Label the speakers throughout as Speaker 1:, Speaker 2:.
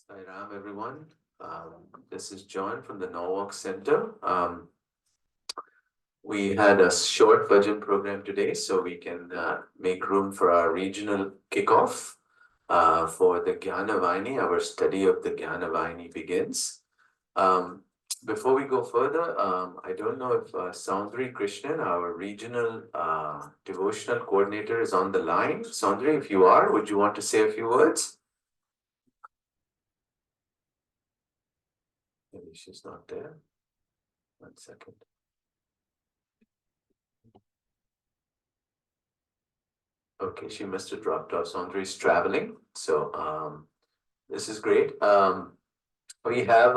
Speaker 1: Hi Ram, everyone. This is John from the Norwalk Center. We had a short bhajan program today, so we can make room for our regional kickoff for the Jnana Vahini. Our study of the Jnana Vahini begins. Um, Before we go further, I don't know if Soundri Krishnan, our regional devotional coordinator, is on the line. Soundri, if you are, would you want to say a few words? Maybe she's not there. 1 second. Okay, she must have dropped off. Sandri's traveling, so this is great. We have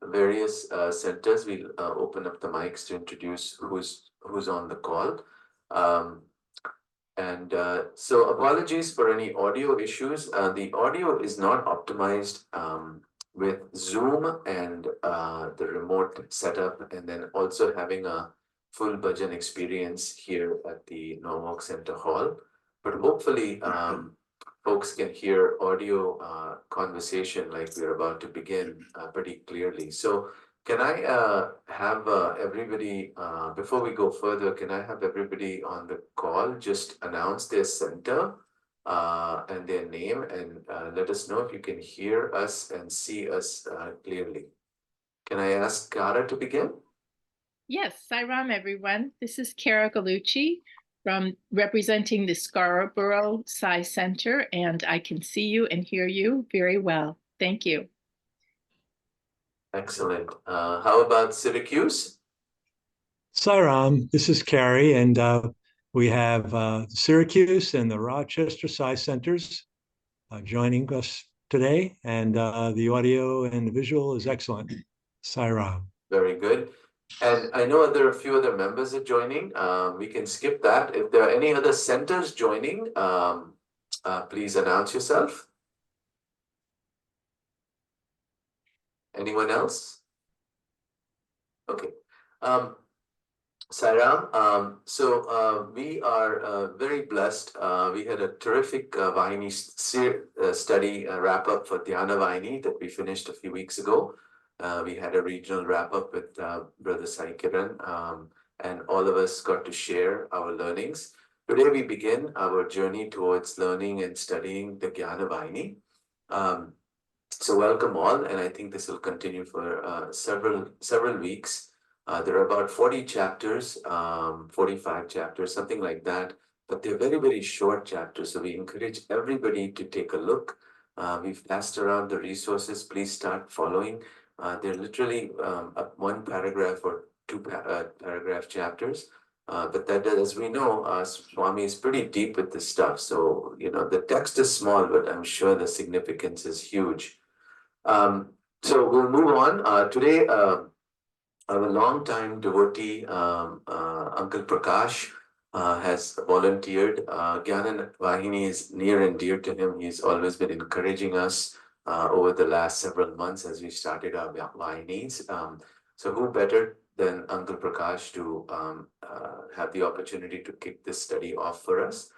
Speaker 1: various centers. We'll open up the mics to introduce who's on the call. So apologies for any audio issues. The audio is not optimized with Zoom and the remote setup, and then also having a full bhajan experience here at the Norwalk Center Hall. But hopefully, folks can hear audio conversation like we're about to begin pretty clearly. So can I have everybody, before we go further, can I have everybody on the call just announce their center and their name, and let us know if you can hear us and see us clearly. Can I ask Kara to begin?
Speaker 2: Yes, Sairam, everyone. This is Kara Galucci from representing the Scarborough Sai Center, and I can see you and hear you very well. Thank you.
Speaker 1: Excellent. How about Syracuse?
Speaker 3: Sairam, this is Carrie, and we have Syracuse and the Rochester Sai Centers joining us today, and the audio and the visual is excellent. Sairam.
Speaker 1: Very good. And I know there are a few other members are joining. We can skip that. If there are any other centers joining, please announce yourself. Anyone else? Okay. Sairam, we are very blessed. We had a terrific Vahini study wrap up for Dhyana Vahini that we finished a few weeks ago. We had a regional wrap up with Brother Sai Kiran, and all of us got to share our learnings. Today we begin our journey towards learning and studying the Jnana Vahini. So welcome all, and I think this will continue for several weeks. There are about 40 chapters, 45 chapters, something like that, but they're very, very short chapters. So we encourage everybody to take a look. We've passed around the resources. Please start following. They're literally one paragraph or two paragraph chapters. But that, as we know, Swami is pretty deep with this stuff. So, the text is small, but I'm sure the significance is huge. So we'll move on. Today, our longtime devotee, Uncle Prakash, has volunteered. Jnana Vahini is near and dear to him. He's always been encouraging us over the last several months as we started our Vahinis. So who better than Uncle Prakash to have the opportunity to kick this study off for us?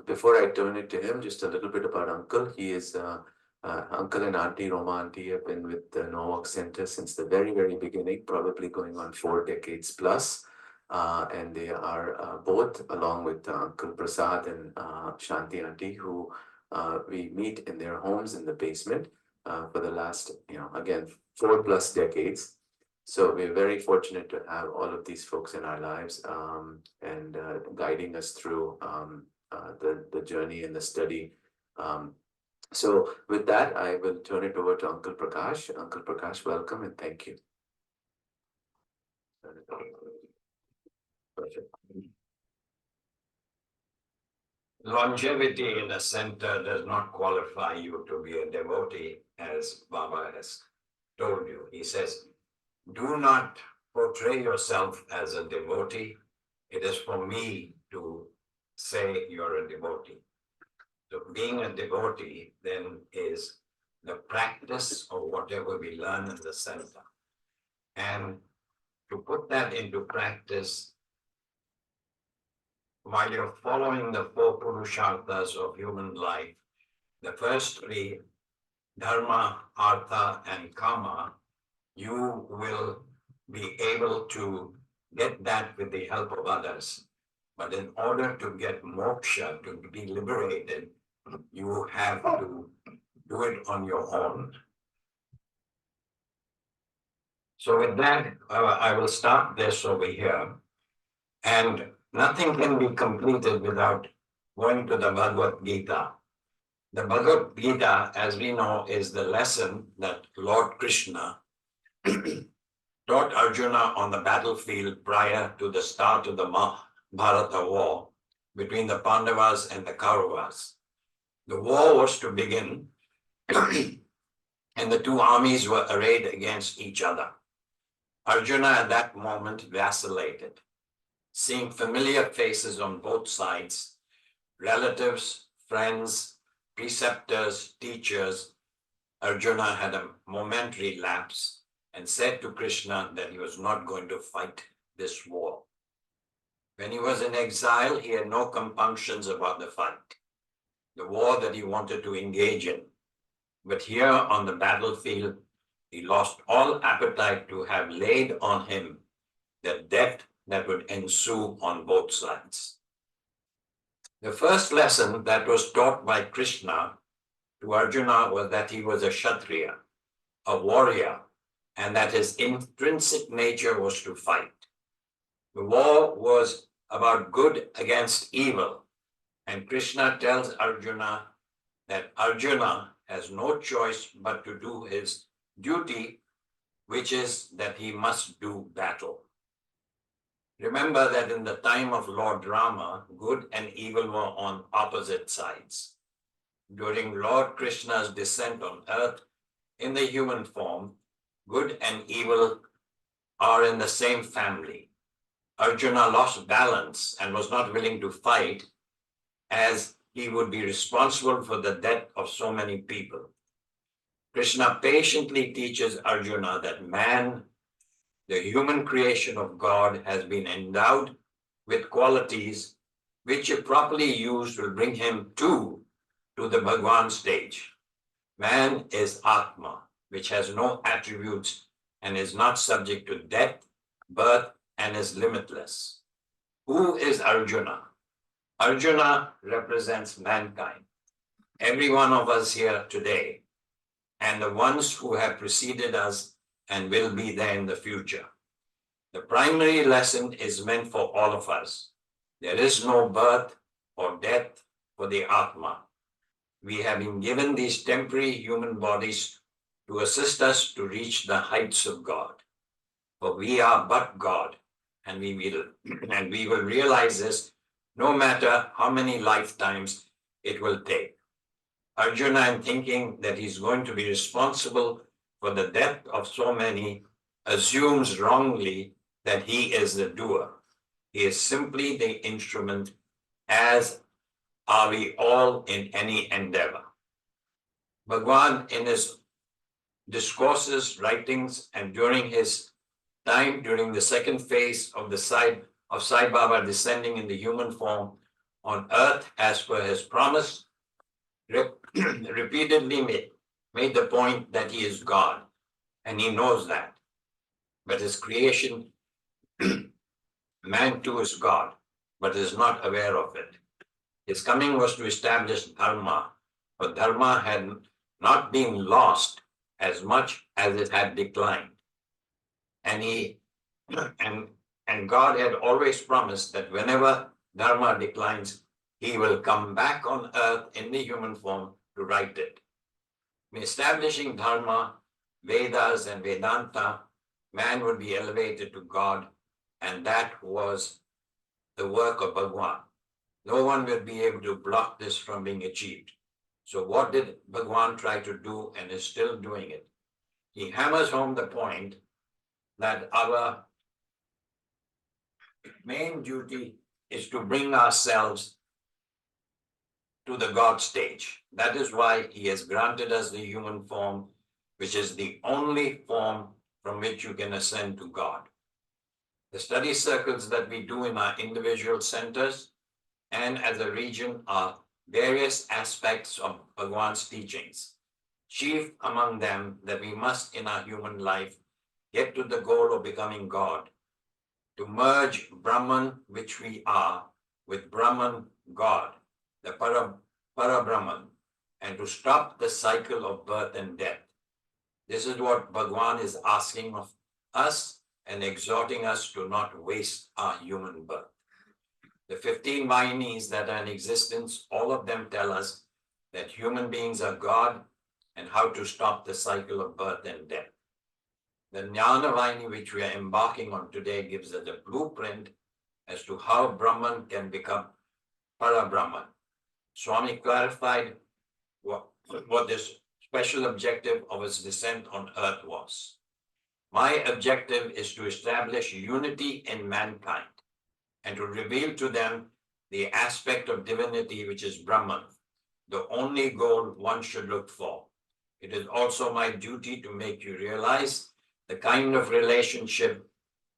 Speaker 1: Before I turn it to him, just a little bit about Uncle. He is Uncle and Auntie Roma Auntie have been with the Norwalk Center since the very, very beginning, probably going on 4 decades plus. And they are both, along with Uncle Prasad and Shanti Auntie, who we meet in their homes in the basement for the last, again, 4+ decades. So we're very fortunate to have all of these folks in our lives and guiding us through the journey and the study. So with that, I will turn it over to Uncle Prakash. Uncle Prakash, welcome and thank you. Perfect.
Speaker 4: Longevity in a center does not qualify you to be a devotee, as Baba has told you. He says, do not portray yourself as a devotee. It is for me to say you're a devotee. So being a devotee then is the practice of whatever we learn in the center. And to put that into practice, while you're following the 4 Purusharthas of human life, the first 3 dharma, artha, and kama, you will be able to get that with the help of others. But in order to get moksha, to be liberated, you have to do it on your own. So with that, I will start this over here. And nothing can be completed without going to the Bhagavad Gita. The Bhagavad Gita, as we know, is the lesson that Lord Krishna taught Arjuna on the battlefield prior to the start of the Mahabharata war between the Pandavas and the Kauravas. The war was to begin and the two armies were arrayed against each other. Arjuna at that moment vacillated. Seeing familiar faces on both sides, relatives, friends, preceptors, teachers, Arjuna had a momentary lapse and said to Krishna that he was not going to fight this war. When he was in exile, he had no compunctions about the fight, the war that he wanted to engage in. But here on the battlefield, he lost all appetite to have laid on him the death that would ensue on both sides. The first lesson that was taught by Krishna to Arjuna was that he was a Kshatriya, a warrior, and that his intrinsic nature was to fight. The war was about good against evil, and Krishna tells Arjuna that Arjuna has no choice but to do his duty, which is that he must do battle. Remember that in the time of Lord Rama, good and evil were on opposite sides. During Lord Krishna's descent on earth in the human form, good and evil are in the same family. Arjuna lost balance and was not willing to fight, as he would be responsible for the death of so many people. Krishna patiently teaches Arjuna that man, the human creation of God, has been endowed with qualities which, if properly used, will bring him to the Bhagwan stage. Man is Atma, which has no attributes and is not subject to death, birth, and is limitless. Who is Arjuna? Arjuna represents mankind, every one of us here today, and the ones who have preceded us and will be there in the future. The primary lesson is meant for all of us. There is no birth or death for the Atma. We have been given these temporary human bodies to assist us to reach the heights of God. For we are but God, and we will realize this no matter how many lifetimes it will take. Arjuna, in thinking that he's going to be responsible for the death of so many, assumes wrongly that he is the doer. He is simply the instrument, as are we all in any endeavor. Bhagwan, in his discourses, writings, and during his time during the second phase of Sai Baba descending in the human form on earth as per his promise, repeatedly made the point that he is God, and he knows that. But his creation, man too is God, but is not aware of it. His coming was to establish dharma, but dharma had not been lost as much as it had declined. And God had always promised that whenever dharma declines, he will come back on earth in the human form to right it. In establishing dharma, Vedas and Vedanta, man would be elevated to God, and that was the work of Bhagwan. No one will be able to block this from being achieved. So what did Bhagwan try to do, and is still doing it? He hammers home the point that our main duty is to bring ourselves to the God stage. That is why he has granted us the human form, which is the only form from which you can ascend to God. The study circles that we do in our individual centers and as a region are various aspects of Bhagwan's teachings. chief among them that we must in our human life get to the goal of becoming God, to merge Brahman, which we are, with Brahman, God, the Para-Brahman, and to stop the cycle of birth and death. This is what Bhagwan is asking of us and exhorting us to not waste our human birth. The 15 Vahinis that are in existence, all of them tell us that human beings are God and how to stop the cycle of birth and death. The Jnana Vahini, which we are embarking on today, gives us a blueprint as to how Brahman can become Para-Brahman. Swami clarified what this special objective of his descent on earth was. My objective is to establish unity in mankind and to reveal to them the aspect of divinity which is Brahman, the only goal one should look for. It is also my duty to make you realize the kind of relationship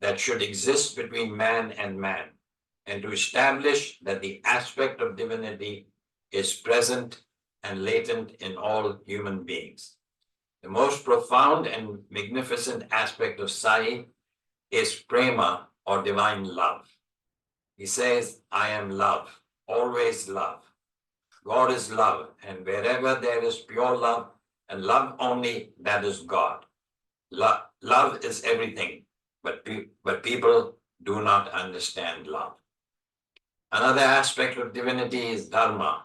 Speaker 4: that should exist between man and man, and to establish that the aspect of divinity is present and latent in all human beings. The most profound and magnificent aspect of Sai is prema, or divine love. He says, I am love, always love. God is love, and wherever there is pure love and love only, that is God. Love is everything, but people do not understand love. Another aspect of divinity is dharma,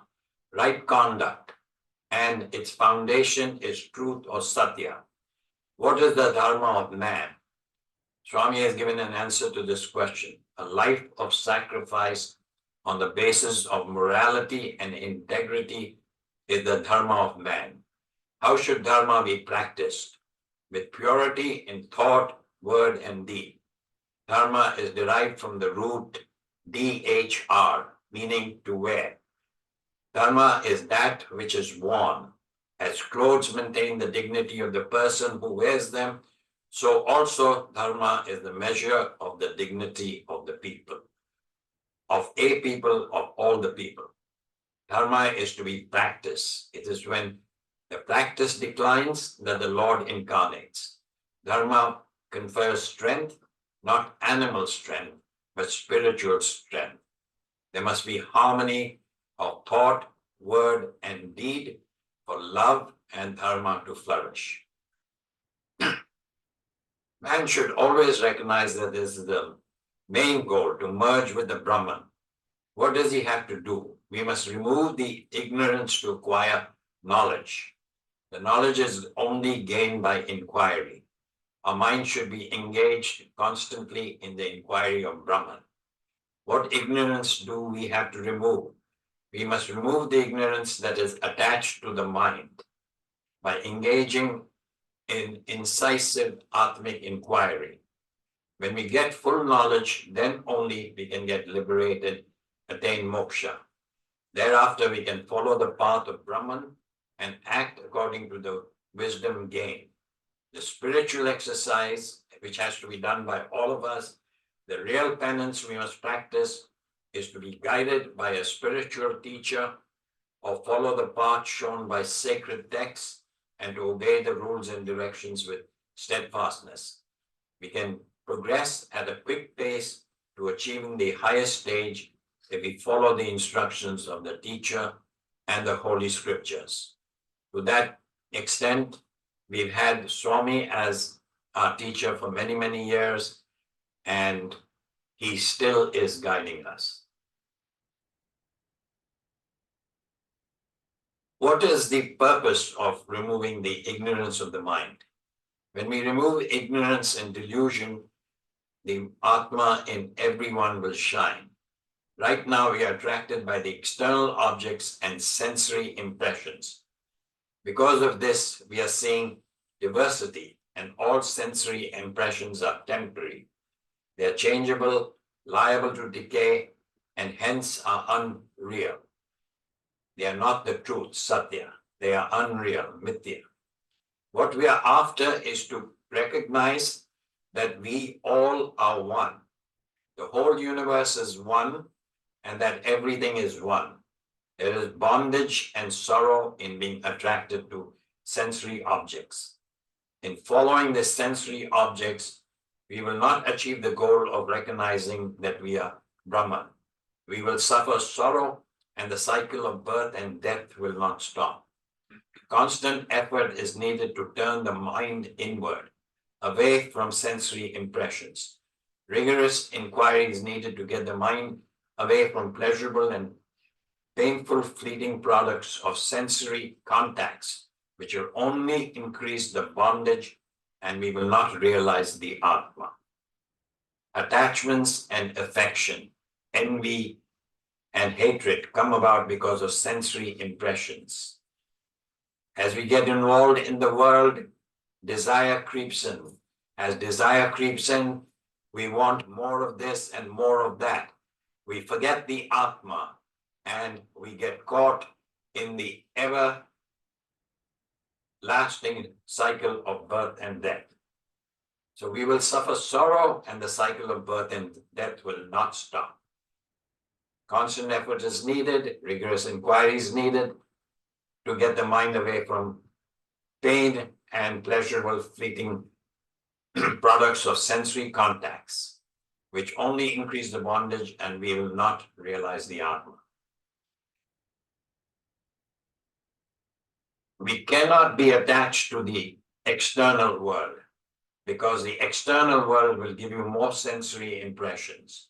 Speaker 4: right conduct, and its foundation is truth or satya. What is the dharma of man? Swami has given an answer to this question. A life of sacrifice on the basis of morality and integrity is the dharma of man. How should dharma be practiced? With purity in thought, word, and deed. Dharma is derived from the root dhr, meaning to wear. Dharma is that which is worn. As clothes maintain the dignity of the person who wears them, so also dharma is the measure of the dignity of the people, of a people, of all the people. Dharma is to be practiced. It is when the practice declines that the Lord incarnates. Dharma confers strength, not animal strength, but spiritual strength. There must be harmony of thought, word, and deed for love and dharma to flourish. Man should always recognize that this is the main goal, to merge with the Brahman. What does he have to do? We must remove the ignorance to acquire knowledge. The knowledge is only gained by inquiry. Our mind should be engaged constantly in the inquiry of Brahman. What ignorance do we have to remove? We must remove the ignorance that is attached to the mind by engaging in incisive Atmic inquiry. When we get full knowledge, then only we can get liberated, attain moksha. Thereafter, we can follow the path of Brahman and act according to the wisdom gained. The spiritual exercise, which has to be done by all of us, the real penance we must practice is to be guided by a spiritual teacher or follow the path shown by sacred texts and to obey the rules and directions with steadfastness. We can progress at a quick pace to achieving the highest stage if we follow the instructions of the teacher and the Holy Scriptures. To that extent, we've had Swami as our teacher for many, many years, and he still is guiding us. What is the purpose of removing the ignorance of the mind? When we remove ignorance and delusion, the Atma in everyone will shine. Right now, we are attracted by the external objects and sensory impressions. Because of this, we are seeing diversity, and all sensory impressions are temporary. They are changeable, liable to decay, and hence are unreal. They are not the truth, satya. They are unreal, mithya. What we are after is to recognize that we all are one. The whole universe is one, and that everything is one. There is bondage and sorrow in being attracted to sensory objects. In following the sensory objects, we will not achieve the goal of recognizing that we are Brahman. We will suffer sorrow, and the cycle of birth and death will not stop. Constant effort is needed to turn the mind inward, away from sensory impressions. Rigorous inquiry is needed to get the mind away from pleasurable and painful fleeting products of sensory contacts, which will only increase the bondage, and we will not realize the Atma. Attachments and affection, envy and hatred come about because of sensory impressions. As we get involved in the world, desire creeps in. As desire creeps in, we want more of this and more of that. We forget the Atma, and we get caught in the ever-lasting cycle of birth and death. So we will suffer sorrow, and the cycle of birth and death will not stop. Constant effort is needed, rigorous inquiry is needed to get the mind away from pain and pleasurable fleeting products of sensory contacts, which only increase the bondage, and we will not realize the Atma. We cannot be attached to the external world, because the external world will give you more sensory impressions.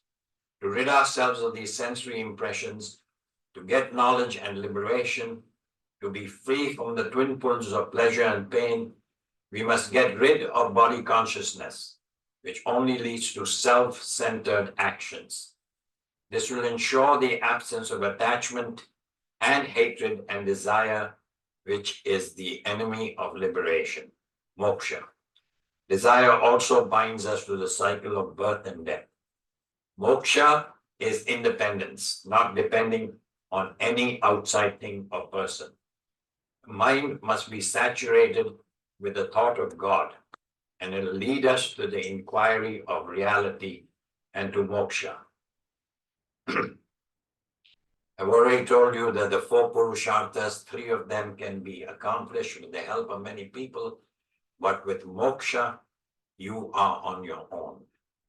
Speaker 4: To rid ourselves of these sensory impressions, to get knowledge and liberation, to be free from the twin pulls of pleasure and pain, we must get rid of body consciousness, which only leads to self-centered actions. This will ensure the absence of attachment and hatred and desire, which is the enemy of liberation, moksha. Desire also binds us to the cycle of birth and death. Moksha is independence, not depending on any outside thing or person. The mind must be saturated with the thought of God, and it will lead us to the inquiry of reality and to moksha. I've already told you that the 4 Purusharthas, 3 of them can be accomplished with the help of many people, but with moksha, you are on your own.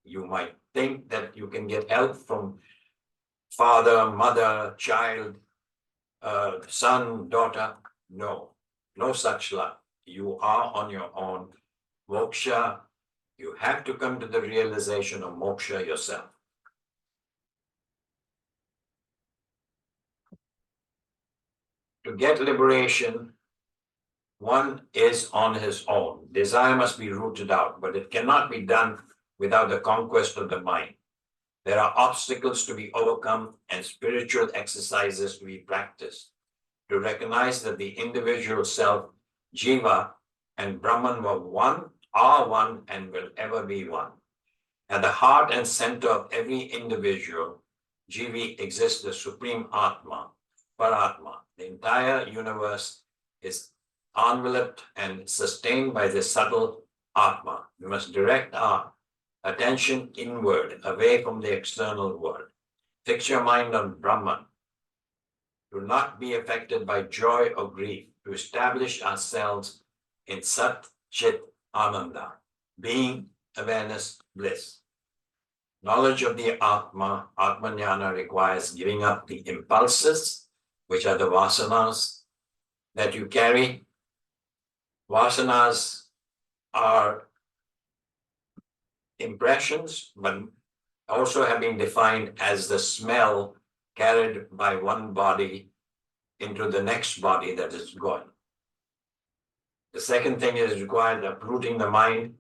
Speaker 4: You might think that you can get help from father, mother, child, son, daughter. No, no such luck. You are on your own. Moksha, you have to come to the realization of moksha yourself. To get liberation, one is on his own. Desire must be rooted out, but it cannot be done without the conquest of the mind. There are obstacles to be overcome and spiritual exercises to be practiced to recognize that the individual self, Jiva, and Brahman were one, are one, and will ever be one. At the heart and center of every individual, Jivi, exists the supreme Atma, Paratma. The entire universe is enveloped and sustained by the subtle Atma. We must direct our attention inward, away from the external world. Fix your mind on Brahman. Do not be affected by joy or grief, to establish ourselves in Sat Chit Ananda, being, awareness, bliss. Knowledge of the Atma, Atma Jnana, requires giving up the impulses, which are the vasanas that you carry. Vasanas are impressions, but also have been defined as the smell carried by one body into the next body that is going. The second thing is required uprooting the mind.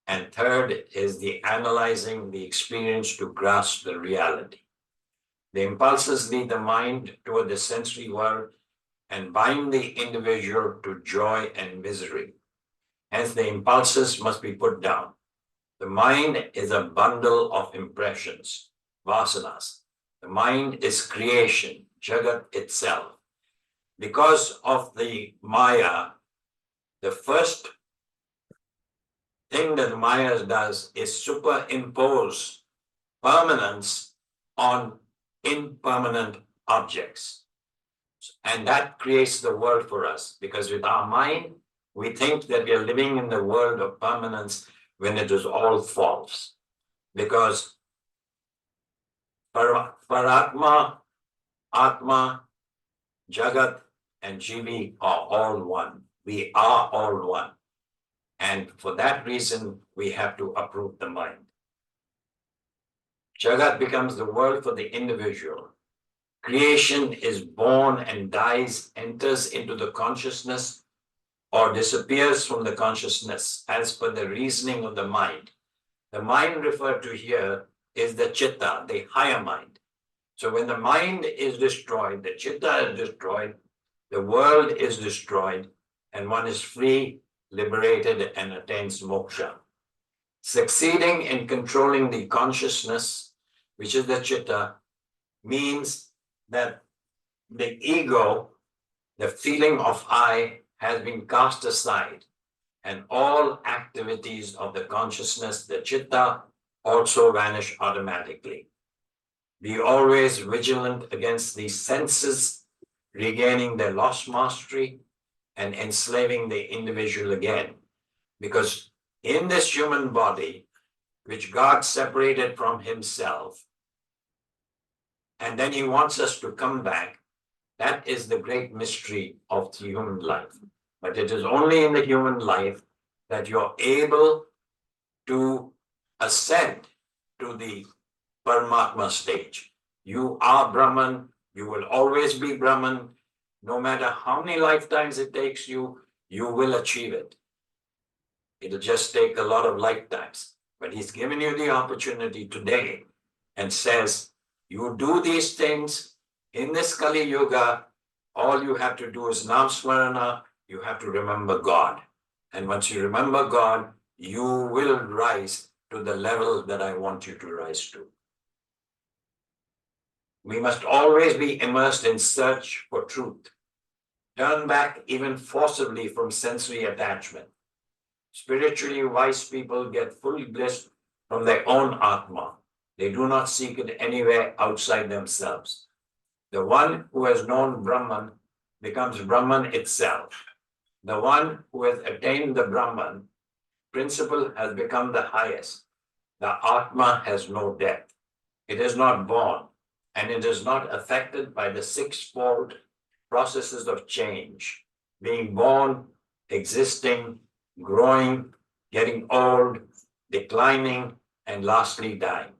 Speaker 4: And third is the analyzing the experience to grasp the reality. The impulses lead the mind toward the sensory world and bind the individual to joy and misery. Hence, the impulses must be put down. The mind is a bundle of impressions, vasanas. The mind is creation, Jagat itself. Because of the Maya, the first thing that Maya does is superimpose permanence on impermanent objects. And that creates the world for us, because with our mind, We think that we are living in the world of permanence when it is all false. Because Paratma, Atma, Jagat, and Jivi are all one. We are all one. And for that reason, we have to uproot the mind. Jagat becomes the world for the individual. Creation is born and dies, enters into the consciousness, or disappears from the consciousness as per the reasoning of the mind. The mind referred to here is the chitta, the higher mind. So when the mind is destroyed, the chitta is destroyed, the world is destroyed, and one is free, liberated, and attains moksha. Succeeding in controlling the consciousness, which is the chitta, means that the ego, the feeling of I, has been cast aside, and all activities of the consciousness, the chitta, also vanish automatically. Be always vigilant against the senses regaining their lost mastery and enslaving the individual again. Because in this human body, which God separated from himself, and then he wants us to come back, that is the great mystery of the human life. But it is only in the human life that you're able to ascend to the Paramatma stage. You are Brahman, you will always be Brahman. No matter how many lifetimes it takes you, you will achieve it. It'll just take a lot of lifetimes. But he's given you the opportunity today and says, you do these things in this Kali Yuga, all you have to do is Nam Smarana, you have to remember God. And once you remember God, you will rise to the level that I want you to rise to. We must always be immersed in search for truth. Turn back even forcibly from sensory attachment. Spiritually wise people get full bliss from their own Atma. They do not seek it anywhere outside themselves. The one who has known Brahman becomes Brahman itself. The one who has attained the Brahman principle has become the highest. The Atma has no death. It is not born, and it is not affected by the sixfold processes of change, being born, existing, growing, getting old, declining, and lastly dying.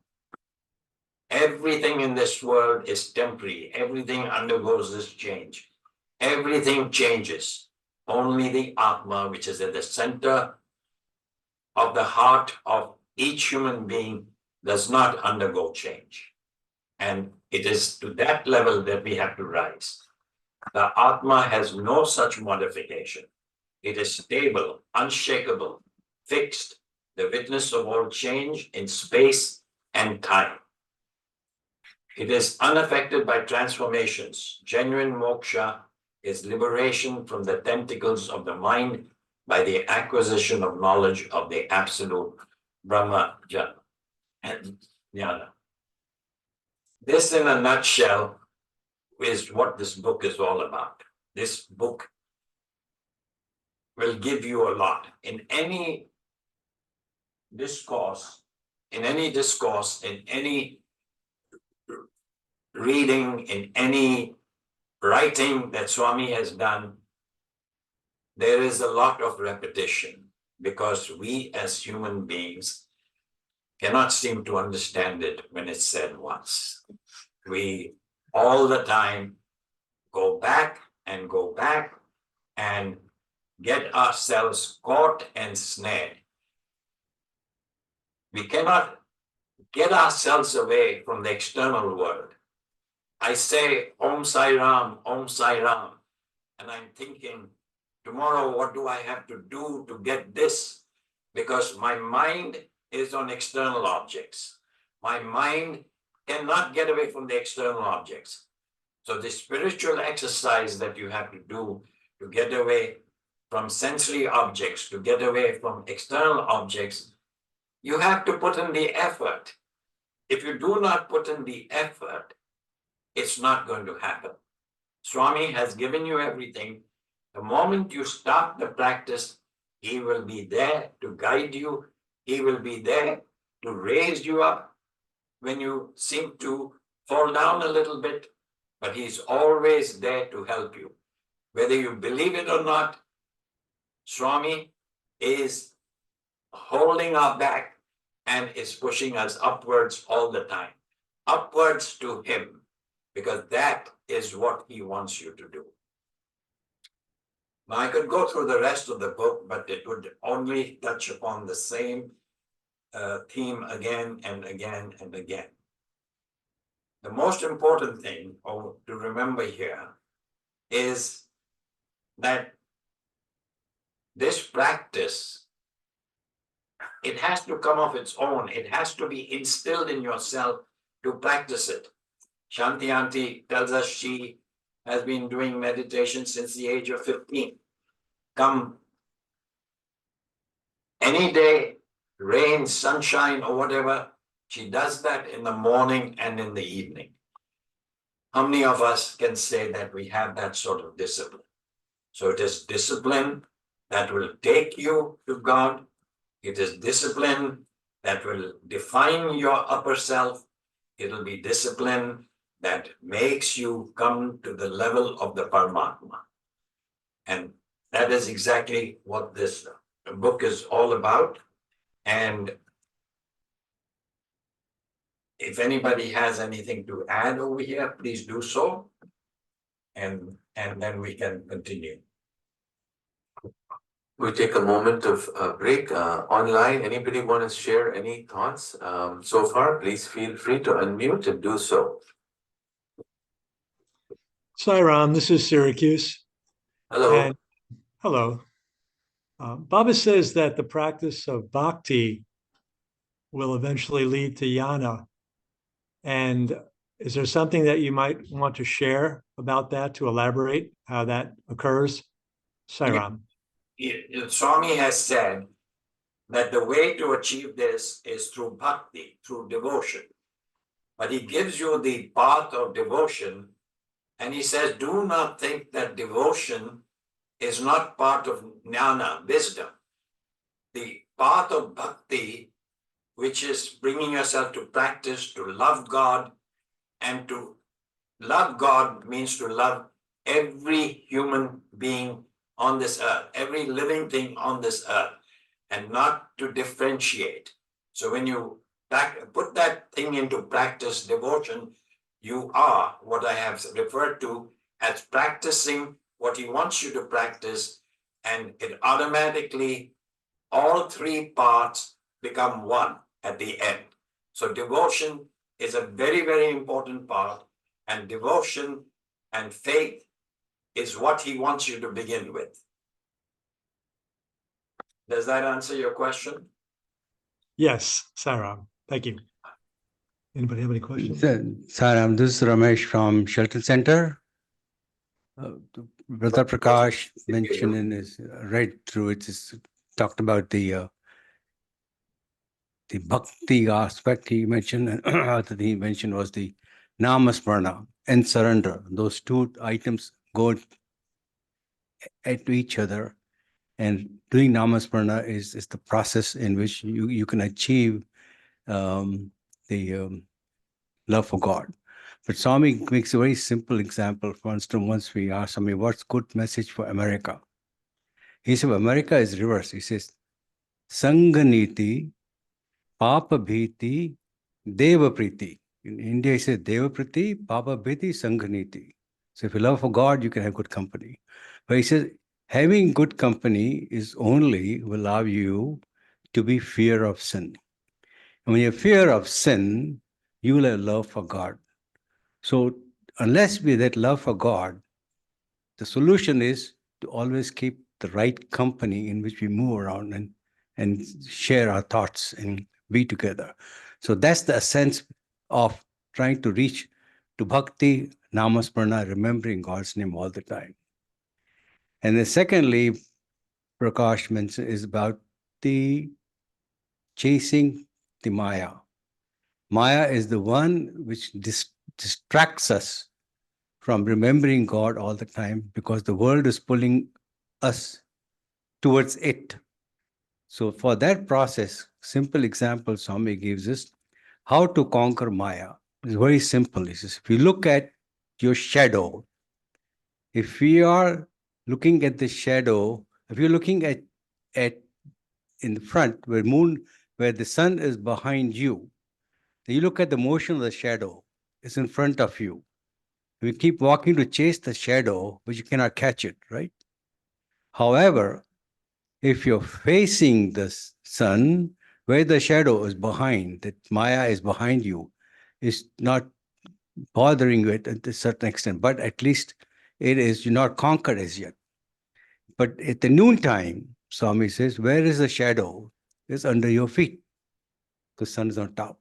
Speaker 4: Everything in this world is temporary. Everything undergoes this change. Everything changes. Only the Atma, which is at the center of the heart of each human being, does not undergo change. And it is to that level that we have to rise. The Atma has no such modification. It is stable, unshakable, fixed, the witness of all change in space and time. It is unaffected by transformations. Genuine moksha is liberation from the tentacles of the mind by the acquisition of knowledge of the absolute Brahma and Jnana. This, in a nutshell, is what this book is all about. This book will give you a lot. In any discourse, in any reading, in any writing that Swami has done, there is a lot of repetition because we as human beings cannot seem to understand it when it's said once. We all the time go back and get ourselves caught and snared. We cannot get ourselves away from the external world. I say Om Sai Ram, and I'm thinking, tomorrow what do I have to do to get this? Because my mind is on external objects. My mind cannot get away from the external objects. So the spiritual exercise that you have to do to get away from sensory objects, to get away from external objects, you have to put in the effort. If you do not put in the effort, it's not going to happen. Swami has given you everything. The moment you start the practice, he will be there to guide you. He will be there to raise you up when you seem to fall down a little bit, but he's always there to help you. Whether you believe it or not, Swami is holding our back and is pushing us upwards all the time, upwards to him, because that is what he wants you to do. Now, I could go through the rest of the book, but it would only touch upon the same theme again and again and again. The most important thing to remember here is that this practice, it has to come of its own. It has to be instilled in yourself to practice it. Shanti Aunty tells us she has been doing meditation since the age of 15. Come any day, rain, sunshine, or whatever, she does that in the morning and in the evening. How many of us can say that we have that sort of discipline? So it is discipline that will take you to God. It is discipline that will define your upper self. It'll be discipline that makes you come to the level of the Paramatma. And that is exactly what this book is all about. And if anybody has anything to add over here, please do so. And then we can continue.
Speaker 1: We take a moment of break online. Anybody want to share any thoughts so far? Please feel free to unmute and do so.
Speaker 3: Sairam, this is Syracuse.
Speaker 1: Hello.
Speaker 3: And hello. Baba says that the practice of bhakti will eventually lead to jnana. And is there something that you might want to share about that to elaborate how that occurs? Sairam.
Speaker 4: Swami has said that the way to achieve this is through bhakti, through devotion. But he gives you the path of devotion, and he says, do not think that devotion is not part of jnana, wisdom. The path of bhakti, which is bringing yourself to practice, to love God, and to love God means to love every human being on this earth, every living thing on this earth, and not to differentiate. So when you put that thing into practice, devotion, you are what I have referred to as practicing what he wants you to practice, and it automatically, all three parts become one at the end. So devotion is a very, very important part, and devotion and faith is what he wants you to begin with. Does that answer your question?
Speaker 3: Yes, Sairam. Thank you. Anybody have any questions?
Speaker 5: Sairam, this is Ramesh from Shelton Center. Brother Prakash mentioned in his read through it, talked about the bhakti aspect he mentioned, and other thing he mentioned was the namasmarana and surrender. Those two items go to each other, and doing namasmarana is the process in which you can achieve the love for God. But Swami makes a very simple example. For instance, once we asked Swami, what's good message for America? He said, America is reverse. He says, Sanganiti, Papa Bhiti, Deva Priti. In India, he says, Deva Priti, Papa Bhiti, Sanganiti. So if you love for God, you can have good company. But he says, having good company is only will allow you to be fear of sin. And when you have fear of sin, you will have love for God. So unless we have that love for God, the solution is to always keep the right company in which we move around and share our thoughts and be together. So that's the essence of trying to reach to bhakti, namasmarana, remembering God's name all the time. And then secondly, Prakash mentioned is about the chasing the Maya. Maya is the one which distracts us from remembering God all the time, because the world is pulling us towards it. So for that process, simple example Swami gives us how to conquer Maya. It's very simple. He says, if you look at your shadow, if we are looking at the shadow, if you're looking at in the front where the sun is behind you, then you look at the motion of the shadow, it's in front of you. We keep walking to chase the shadow, but you cannot catch it, right? However, if you're facing the sun, where the shadow is behind, that Maya is behind you, is not bothering you at a certain extent, but at least it is not conquered as yet. But at the noontime, Swami says, where is the shadow? It's under your feet. The sun is on top.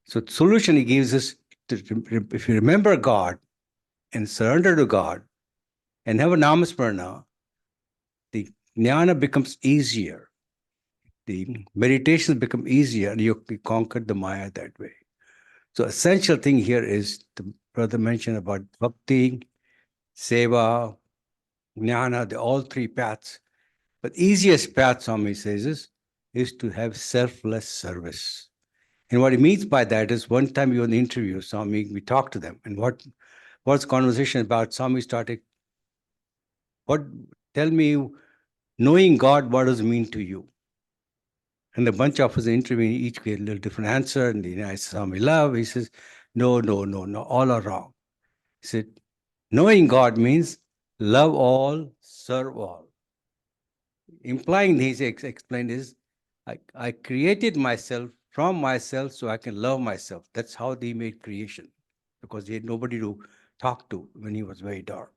Speaker 5: So the solution he gives us, if you remember God and surrender to God and have a namasmarana, the jnana becomes easier. The meditations become easier and you conquer the Maya that way. So essential thing here is the brother mentioned about bhakti, seva, jnana, all three paths. But easiest path, Swami says, is to have selfless service. And what he means by that is one time you were in the interview, Swami, we talked to them. And what's conversation about? Swami started, tell me, knowing God, what does it mean to you? And a bunch of us interviewing, each gave a little different answer. And I said, Swami, love. He says, no, all are wrong. He said, knowing God means love all, serve all. Implying, he explained is, I created myself from myself so I can love myself. That's how they made creation, because he had nobody to talk to when he was very dark.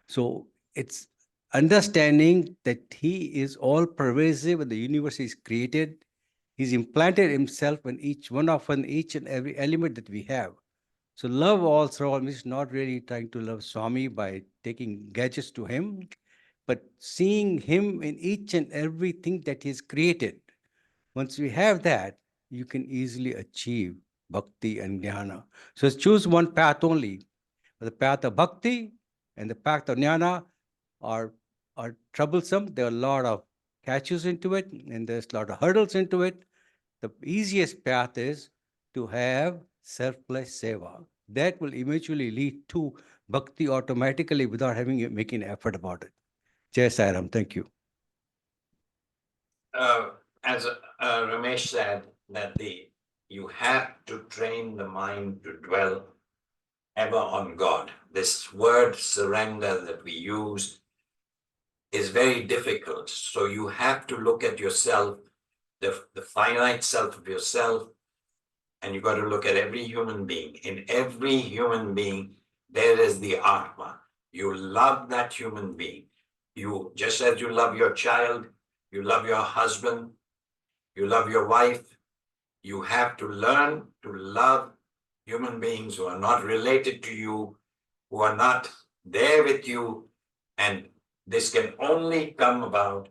Speaker 5: So it's understanding that he is all pervasive and the universe is created. He's implanted himself in each one of us, each and every element that we have. So love all through all means not really trying to love Swami by taking gadgets to him, but seeing him in each and everything that he's created. Once we have that, you can easily achieve bhakti and jnana. So choose one path only. The path of bhakti and the path of jnana are troublesome. There are a lot of catches into it, and there's a lot of hurdles into it. The easiest path is to have selfless seva. That will eventually lead to bhakti automatically without making an effort about it. Jai Sai Ram. Thank you.
Speaker 4: As Ramesh said, that you have to train the mind to dwell ever on God. This word surrender that we use is very difficult. So you have to look at yourself, the finite self of yourself, and you got to look at every human being. In every human being, there is the Atma. You love that human being. You, just as you love your child, you love your husband, you love your wife, you have to learn to love human beings who are not related to you, who are not there with you. And this can only come about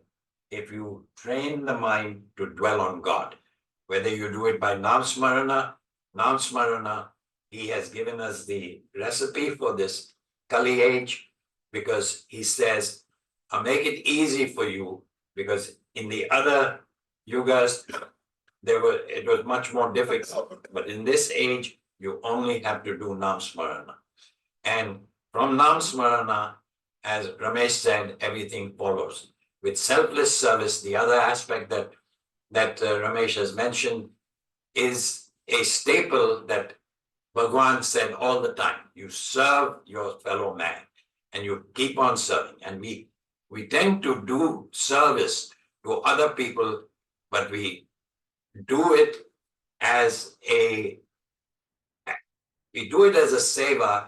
Speaker 4: if you train the mind to dwell on God. Whether you do it by Nam Smarana, he has given us the recipe for this Kali age, because he says, I'll make it easy for you, because in the other yugas, it was much more difficult. But in this age, you only have to do Nam Smarana. And from Nam Smarana, as Ramesh said, everything follows. With selfless service, the other aspect that Ramesh has mentioned is a staple that Bhagwan said all the time. You serve your fellow man and you keep on serving. And we tend to do service to other people, but we do it as a seva,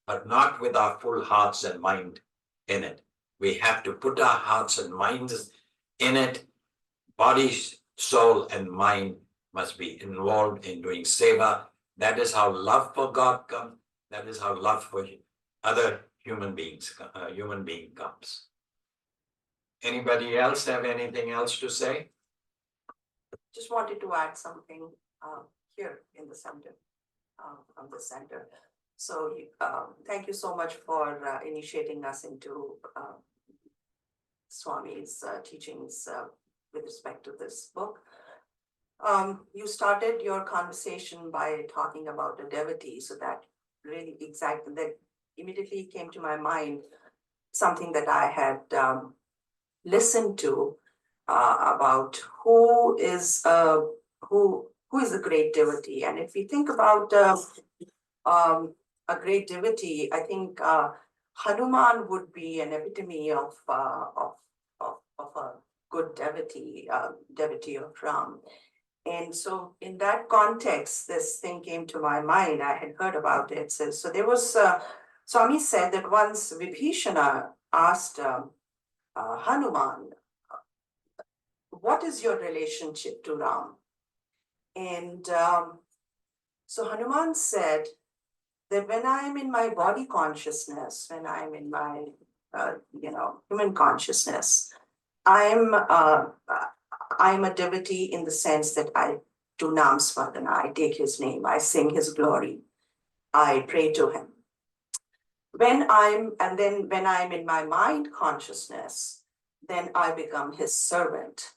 Speaker 4: but not with our full hearts and mind in it. We have to put our hearts and minds in it. Body, soul, and mind must be involved in doing seva. That is how love for God comes. That is how love for other human being comes. Anybody else have anything else to say?
Speaker 6: Just wanted to add something here in the center, from the center. So thank you so much for initiating us into Swami's teachings with respect to this book. You started your conversation by talking about a devotee, so that really exactly that immediately came to my mind, something that I had listened to about who is a great devotee. And if we think about a great devotee, I think Hanuman would be an epitome of a good devotee, devotee of Ram. And so in that context, this thing came to my mind. I had heard about it. So there was, Swami said that once Vibhishana asked Hanuman, what is your relationship to Ram? And so Hanuman said that when I'm in my body consciousness, when I'm in my, human consciousness, I'm a devotee in the sense that I do Nam Smadana, I take his name, I sing his glory, I pray to him. When I'm in my mind consciousness, then I become his servant.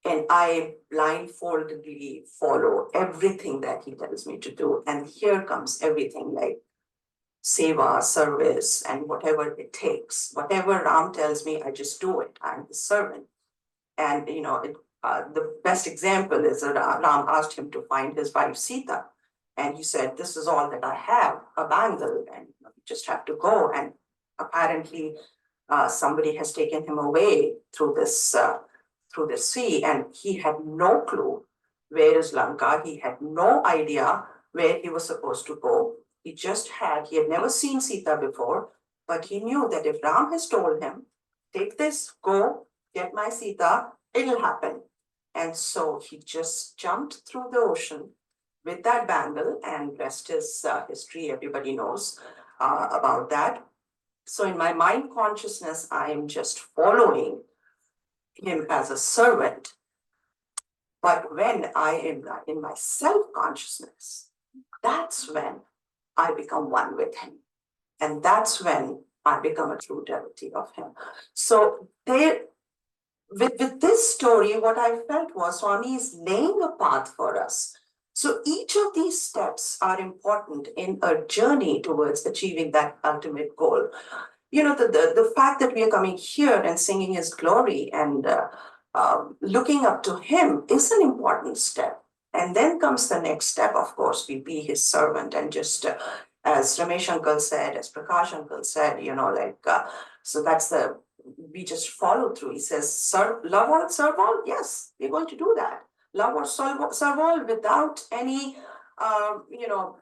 Speaker 6: And I blindfoldedly follow everything that he tells me to do. And here comes everything like seva, service, and whatever it takes. Whatever Ram tells me, I just do it. I'm his servant. And the best example is that Ram asked him to find his wife Sita. And he said, this is all that I have, a bangle, and you just have to go. And apparently somebody has taken him away through this sea, and he had no clue where is Lanka. He had no idea where he was supposed to go. He had never seen Sita before, but he knew that if Ram has told him, take this, go, get my Sita, it'll happen. And so he just jumped through the ocean with that bangle, and rest is history. Everybody knows about that. So in my mind consciousness, I am just following him as a servant. But when I am in my self-consciousness, that's when I become one with him. And that's when I become a true devotee of him. So with this story, what I felt was Swami is laying a path for us. So each of these steps are important in a journey towards achieving that ultimate goal. The fact that we are coming here and singing his glory and looking up to him is an important step. And then comes the next step, of course, we be his servant and just, as Ramesh uncle said, as Prakash uncle said, so we just follow through. He says, love all, serve all. Yes, we're going to do that. Love or serve all without any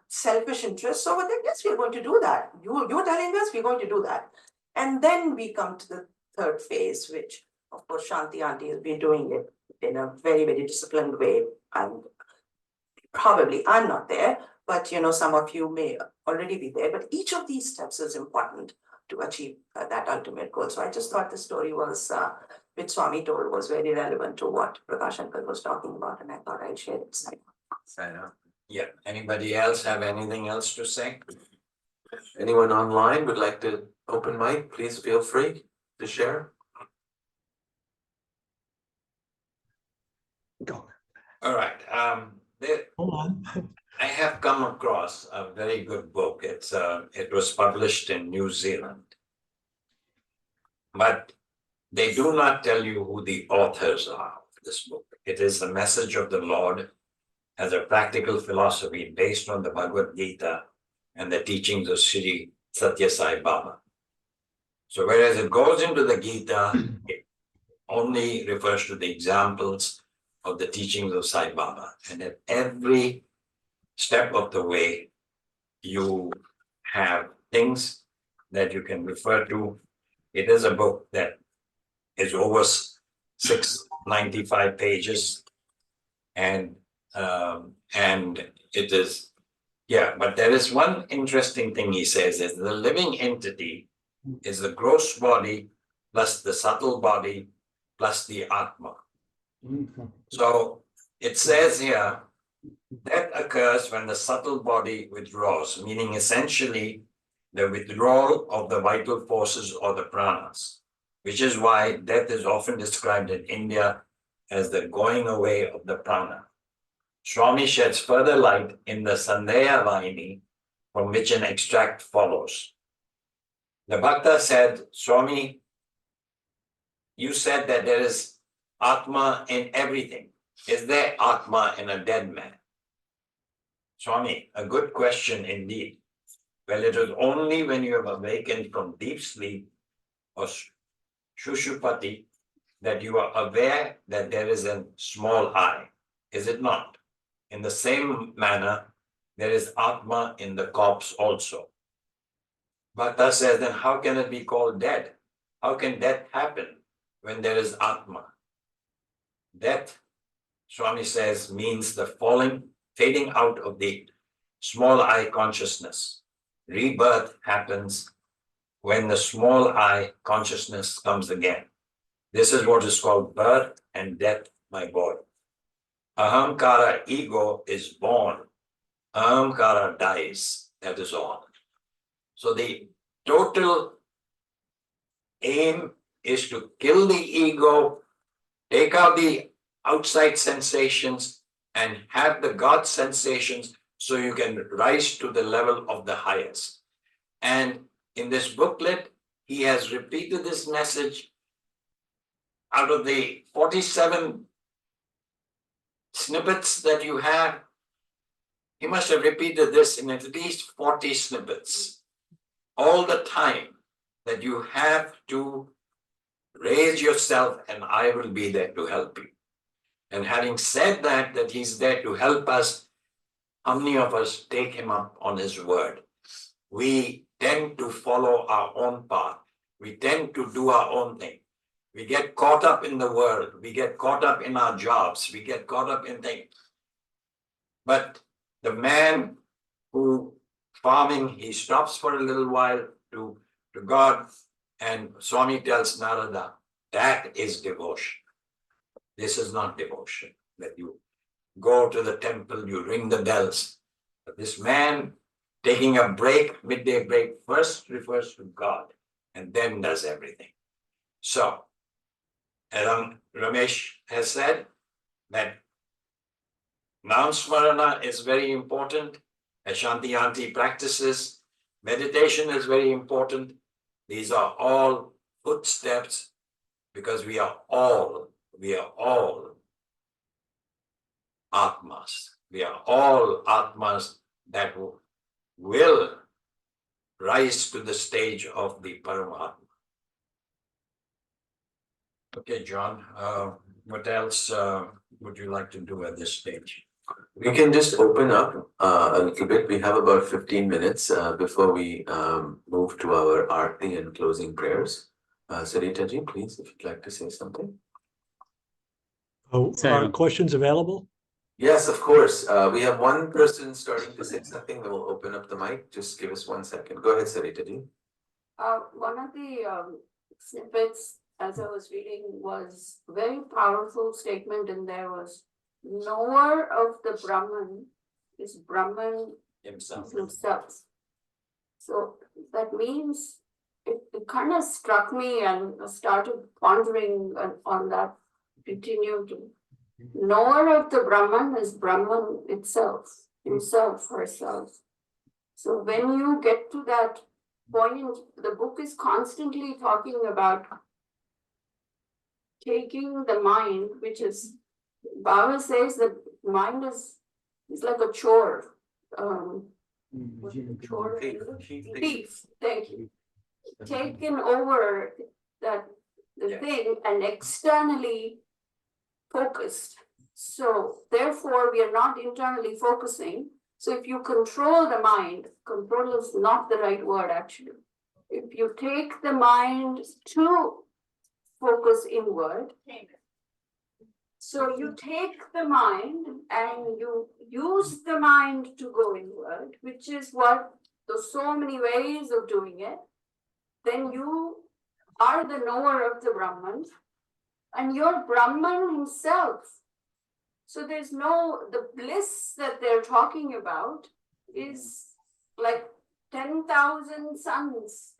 Speaker 6: selfish interests over there. Yes, we're going to do that. You're telling us we're going to do that. And then we come to the third phase, which of course Shanti Auntie has been doing it in a very, very disciplined way. And probably I'm not there, but some of you may already be there. But each of these steps is important to achieve that ultimate goal. So I just thought the story was, which Swami told, was very relevant to what Prakash uncle was talking about, and I thought I'd share it.
Speaker 4: Yeah, anybody else have anything else to say?
Speaker 1: Anyone online would like to open mic, please feel free to share.
Speaker 3: Go.
Speaker 4: All right,
Speaker 3: Hold on.
Speaker 4: I have come across a very good book. It was published in New Zealand, but they do not tell you who the authors are of this book. It is the message of the Lord as a practical philosophy based on the Bhagavad Gita and the teachings of Sri Satya Sai Baba. So whereas it goes into the Gita, it only refers to the examples of the teachings of Sai Baba. And at every step of the way, you have things that you can refer to. It is a book that is over 695 pages. And it is, but there is one interesting thing he says is the living entity is the gross body plus the subtle body plus the Atma. So it says here, that occurs when the subtle body withdraws, meaning essentially the withdrawal of the vital forces or the pranas. which is why death is often described in India as the going away of the prana. Swami sheds further light in the Sandeya Vahini, from which an extract follows. The Bhakta said, Swami, you said that there is Atma in everything. Is there Atma in a dead man? Swami, a good question indeed. Well, it is only when you have awakened from deep sleep or Shushupati that you are aware that there is a small I, is it not? In the same manner, there is Atma in the corpse also. Bhakta says, then how can it be called dead? How can death happen when there is Atma? Death, Swami says, means the fading out of the small I consciousness. Rebirth happens when the small I consciousness comes again. This is what is called birth and death, my boy. Ahamkara, ego, is born. Ahamkara dies. That is all. So the total aim is to kill the ego, take out the outside sensations, and have the God sensations so you can rise to the level of the highest. And in this booklet, he has repeated this message out of the 47 snippets that you have. He must have repeated this in at least 40 snippets. All the time that you have to raise yourself and I will be there to help you. And having said that he's there to help us, how many of us take him up on his word? We tend to follow our own path. We tend to do our own thing. We get caught up in the world. We get caught up in our jobs. We get caught up in things. But the man who farming, he stops for a little while to God, and Swami tells Narada, that is devotion. This is not devotion, that you go to the temple, you ring the bells. But this man taking a break, midday break, first refers to God and then does everything. So, as Ramesh has said, that Nam Smarana is very important. Ashantiyanti practices, meditation is very important. These are all footsteps because we are all Atmas. We are all Atmas that will rise to the stage of the Paramatma. Okay, John, what else would you like to do at this stage?
Speaker 1: We can just open up a little bit. We have about 15 minutes before we move to our Aarti and closing prayers. Sarita ji, please, if you'd like to say something.
Speaker 3: Oh, are questions available?
Speaker 1: Yes, of course. We have one person starting to say something. Then we'll open up the mic. Just give us 1 second. Go ahead, Sarita ji.
Speaker 7: One of the snippets as I was reading was very powerful statement, and there was knower of the Brahman is Brahman
Speaker 4: Himself.
Speaker 7: So that means it kind of struck me and I started pondering on that, continued. Knower of the Brahman is Brahman itself, himself, herself. So when you get to that point, the book is constantly talking about taking the mind, which is, Baba says that mind is like a chore. Chore, thief, thank you. Taken over the thing and externally focused. So therefore we are not internally focusing. So if you control the mind, control is not the right word actually. If you take the mind to focus inward, so you take the mind and you use the mind to go inward, which is what there's so many ways of doing it. Then you are the knower of the Brahman, and you're Brahman himself. So there's the bliss that they're talking about is like 10,000 suns.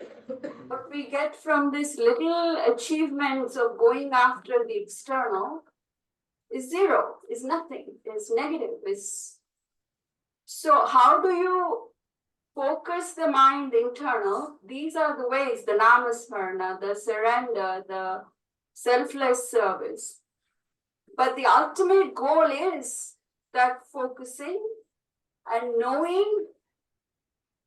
Speaker 7: What we get from this little achievements of going after the external is zero, is nothing, is negative, is. So how do you focus the mind internal? These are the ways, the namasmarana, the surrender, the selfless service. But the ultimate goal is that focusing and knowing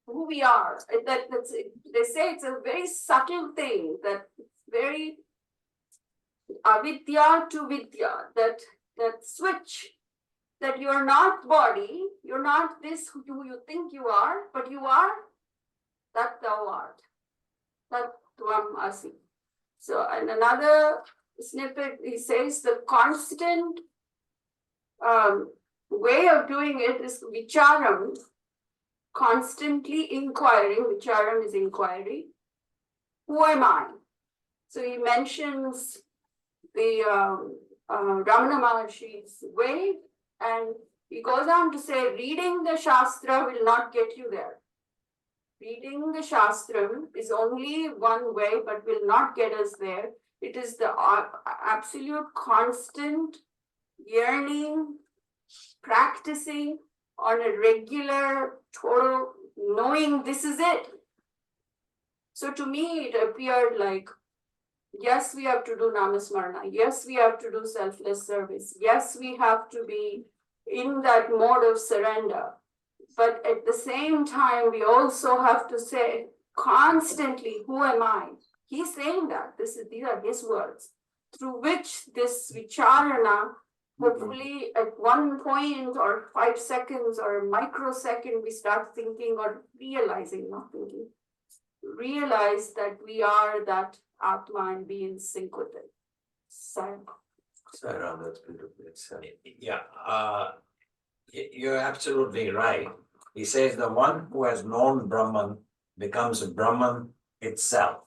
Speaker 7: who we are. They say it's a very subtle thing, that it's very avidya to vidya, that switch, that you're not body, you're not this who you think you are, but you are that thou art, that tvam asi. So, and another snippet, he says the constant way of doing it is vicharam, constantly inquiring. Vicharam is inquiry. Who am I? So he mentions the Ramana Maharshi's way, and he goes on to say, reading the Shastra will not get you there. Reading the Shastram is only one way, but will not get us there. It is the absolute constant yearning, practicing on a regular, total, knowing this is it. So to me, it appeared like, yes, we have to do namasmarana. Yes, we have to do selfless service. Yes, we have to be in that mode of surrender. But at the same time, we also have to say constantly, who am I? He's saying that. These are his words, through which this vicharana, hopefully at one point or 5 seconds or a microsecond, we start thinking or realizing, not thinking, realize that we are that Atma and be in sync with it. So,
Speaker 1: Sairam, that's beautiful.
Speaker 4: Yeah, you're absolutely right. He says the one who has known Brahman becomes Brahman itself.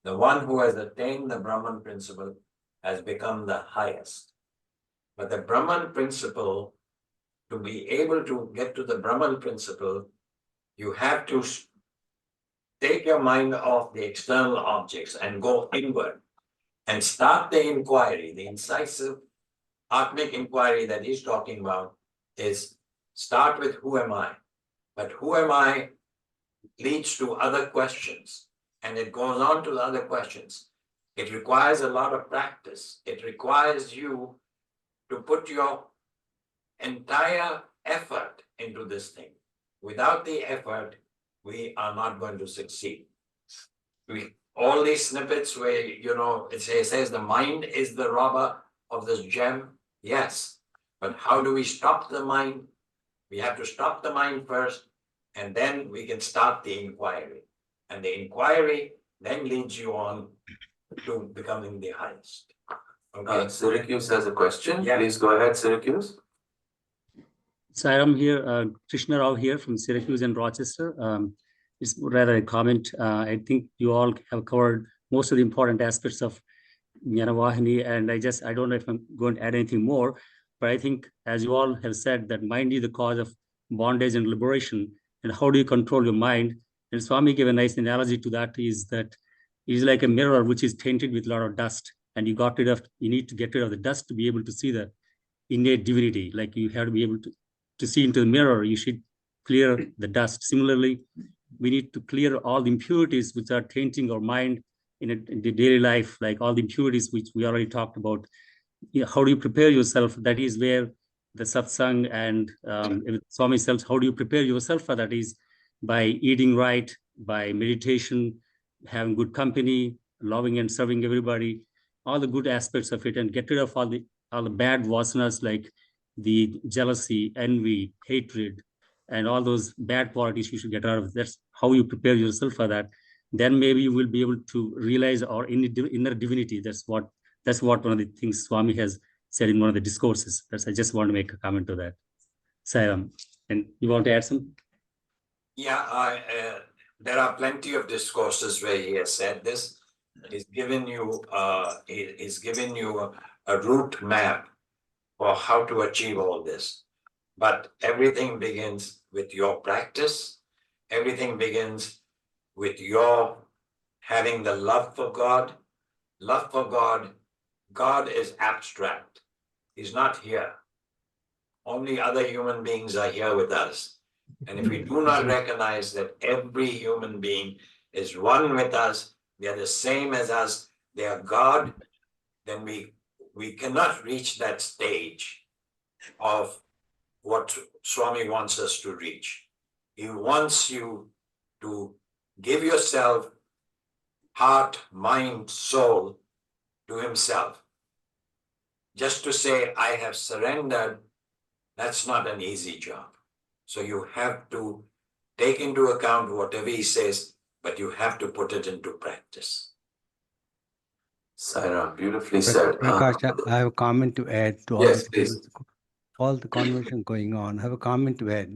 Speaker 4: The one who has attained the Brahman principle has become the highest. But the Brahman principle, to be able to get to the Brahman principle, you have to take your mind off the external objects and go inward and start the inquiry. The incisive Atmic inquiry that he's talking about is start with who am I? But who am I leads to other questions, and it goes on to the other questions. It requires a lot of practice. It requires you to put your entire effort into this thing. Without the effort, we are not going to succeed. All these snippets where, it says the mind is the robber of this gem. Yes, but how do we stop the mind? We have to stop the mind first, and then we can start the inquiry. And the inquiry then leads you on to becoming the highest. Okay.
Speaker 1: Syracuse has a question.
Speaker 4: Yeah.
Speaker 1: Please go ahead, Syracuse.
Speaker 8: So I'm here, Krishna Rao here from Syracuse and Rochester. It's rather a comment. I think you all have covered most of the important aspects of Jnana Vahini, and I don't know if I'm going to add anything more, but I think, as you all have said, that mind is the cause of bondage and liberation. And how do you control your mind? And Swami gave a nice analogy to that, is that it is like a mirror which is tainted with a lot of dust, and you need to get rid of the dust to be able to see the innate divinity. Like you have to be able to see into the mirror, you should clear the dust. Similarly, we need to clear all the impurities which are tainting our mind in the daily life, like all the impurities which we already talked about. How do you prepare yourself? That is where the satsang and Swami tells, how do you prepare yourself for that? Is by eating right, by meditation, having good company, loving and serving everybody, all the good aspects of it, and get rid of all the bad vasanas like the jealousy, envy, hatred, and all those bad qualities you should get out of. That's how you prepare yourself for that. Then maybe you will be able to realize our inner divinity. That's what one of the things Swami has said in one of the discourses. I just want to make a comment to that. Sairam, and you want to add some?
Speaker 4: Yeah, there are plenty of discourses where he has said this. He's given you a route map for how to achieve all this. But everything begins with your practice, Everything begins with your having the love for God. Love for God. God is abstract. He's not here. Only other human beings are here with us. And if we do not recognize that every human being is one with us, they are the same as us, they are God, then we cannot reach that stage of what Swami wants us to reach. He wants you to give yourself, heart, mind, soul, to himself. Just to say, I have surrendered, that's not an easy job. So you have to take into account whatever he says, but you have to put it into practice.
Speaker 1: Sairam, beautifully said.
Speaker 5: Prakash, I have a comment to add to
Speaker 1: Yes, please.
Speaker 5: all the conversation going on. I have a comment to add.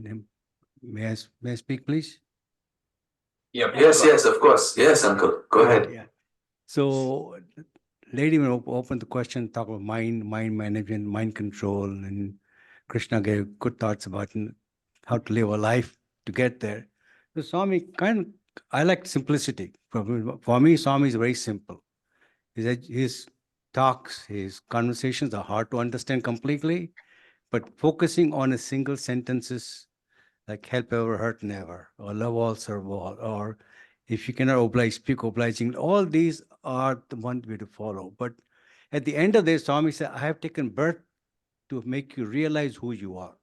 Speaker 5: May I speak, please?
Speaker 1: Yes, of course. Yes, uncle. Go ahead.
Speaker 5: Yeah. So, lady opened the question, talk about mind management, mind control, and Krishna gave good thoughts about how to live a life to get there. So, Swami, I like simplicity. For me, Swami is very simple. His talks, his conversations are hard to understand completely, but focusing on a single sentences like help ever, hurt never, or love all, serve all, or if you cannot oblige, speak obliging. All these are the one way to follow. But at the end of this, Swami said, I have taken birth to make you realize who you are.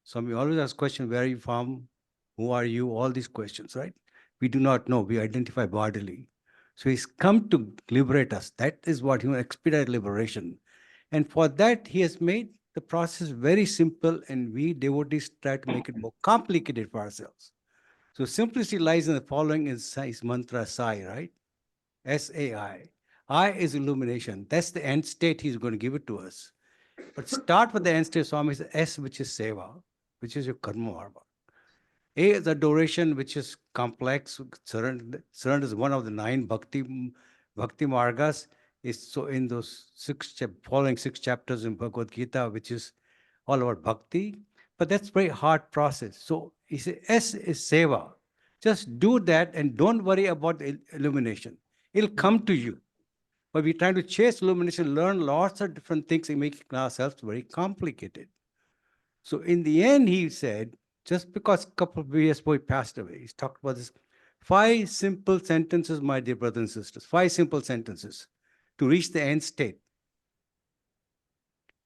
Speaker 5: Swami always asks question, where are you from? Who are you? All these questions, right? We do not know. We identify bodily. So he's come to liberate us. That is what he wants, expedite liberation. And for that, he has made the process very simple, and we devotees try to make it more complicated for ourselves. So simplicity lies in the following is mantra Sai, right? S-A-I. I is illumination. That's the end state he's going to give it to us. But start with the end state, Swami says S, which is seva, which is your karma marva. A is adoration, which is complex. Surrender is one of the 9 bhakti margas. Is so in those following 6 chapters in Bhagavad Gita, which is all about bhakti. But that's very hard process. So he says S is seva. Just do that and don't worry about the illumination. It'll come to you. But we're trying to chase illumination, learn lots of different things and make ourselves very complicated. So in the end, he said, just because a couple of years before he passed away, he's talked about this 5 simple sentences, my dear brothers and sisters, 5 simple sentences to reach the end state.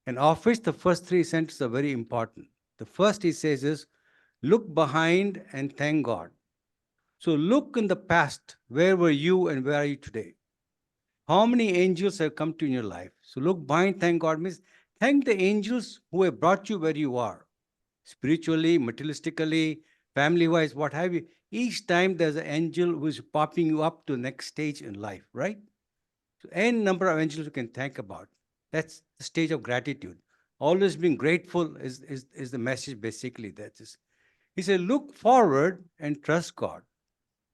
Speaker 5: And of which the first 3 sentences are very important. The first he says is, look behind and thank God. So look in the past, where were you and where are you today? How many angels have come to in your life? So look behind, thank God means thank the angels who have brought you where you are. Spiritually, materialistically, family-wise, what have you. Each time there's an angel who is popping you up to the next stage in life, right? So any number of angels you can think about. That's the stage of gratitude. Always being grateful is the message basically. That is. He said, look forward and trust God.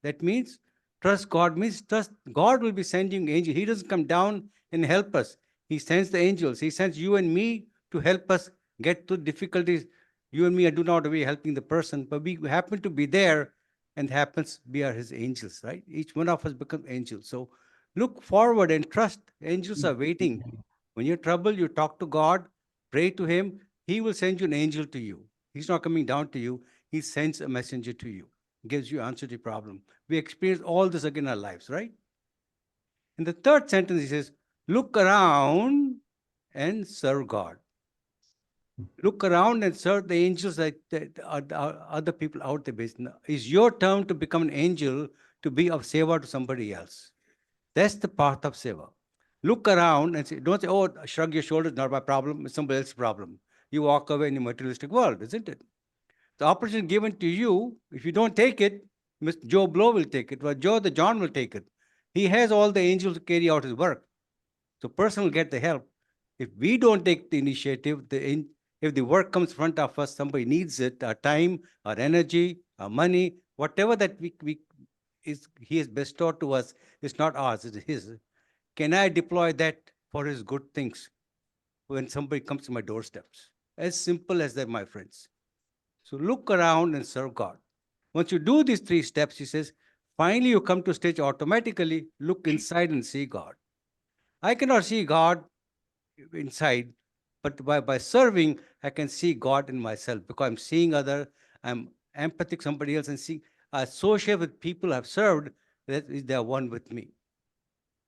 Speaker 5: That means trust God means trust God will be sending angels. He doesn't come down and help us. He sends the angels. He sends you and me to help us get through difficulties. You and me do not be helping the person, but we happen to be there and happens we are his angels, right? Each one of us becomes angels. So look forward and trust. Angels are waiting. When you're in trouble, you talk to God, pray to him. He will send you an angel to you. He's not coming down to you. He sends a messenger to you, gives you answer to your problem. We experience all this again in our lives, right? In the third sentence, he says, look around and serve God. Look around and serve the angels like other people out there. It's your turn to become an angel, to be of seva to somebody else. That's the path of seva. Look around and say, don't say, oh, shrug your shoulders, not my problem, it's somebody else's problem. You walk away in a materialistic world, isn't it? The opportunity given to you, if you don't take it, Mr. Joe Blow will take it, or Joe the John will take it. He has all the angels to carry out his work. So person will get the help. If we don't take the initiative, if the work comes in front of us, somebody needs it, our time, our energy, our money, whatever that he has bestowed to us, it's not ours, it's his. Can I deploy that for his good things when somebody comes to my doorsteps? As simple as that, my friends. So look around and serve God. Once you do these 3 steps, he says, finally you come to a stage automatically, look inside and see God. I cannot see God inside, but by serving, I can see God in myself because I'm seeing other, I'm empathic somebody else and see, I associate with people I've served, that is they're one with me.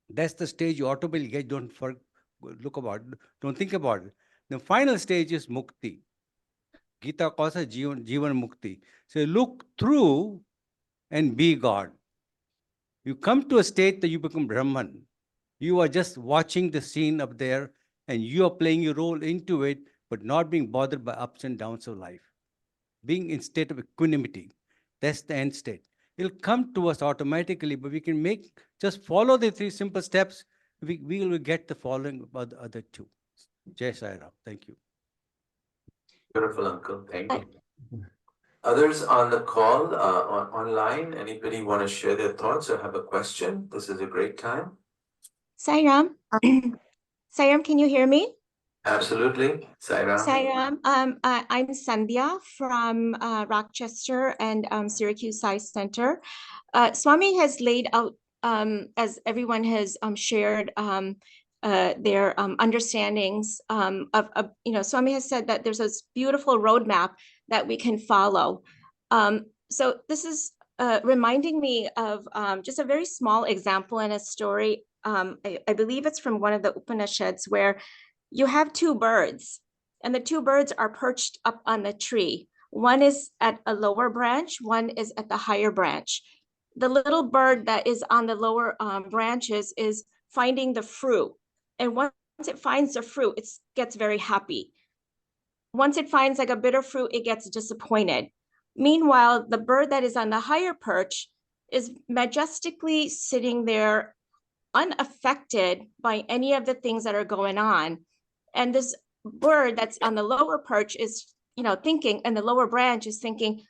Speaker 5: That's the stage you automatically get, look about it, don't think about it. The final stage is mukti. Gita calls it Jivan Mukti. So look through and be God. You come to a state that you become Brahman. You are just watching the scene up there and you are playing your role into it, but not being bothered by ups and downs of life. Being in state of equanimity. That's the end state. It'll come to us automatically, but we can just follow the 3 simple steps. We will get the following about the other 2. Jai Sai Ram. Thank you.
Speaker 1: Beautiful, Uncle. Thank you. Others on the call, online, anybody want to share their thoughts or have a question? This is a great time.
Speaker 9: Sairam, Sairam, can you hear me?
Speaker 1: Absolutely. Sairam.
Speaker 9: Sairam, I'm Sandhya from Rochester and Syracuse Science Center. Swami has laid out, as everyone has shared their understandings of, Swami has said that there's this beautiful roadmap that we can follow. So this is reminding me of just a very small example and a story. I believe it's from one of the Upanishads where you have 2 birds and the 2 birds are perched up on the tree. One is at a lower branch, one is at the higher branch. The little bird that is on the lower branches is finding the fruit. And once it finds the fruit, it gets very happy. Once it finds like a bitter fruit, it gets disappointed. Meanwhile, the bird that is on the higher perch is majestically sitting there unaffected by any of the things that are going on. And this bird that's on the lower perch is, thinking, and the lower branch is thinking,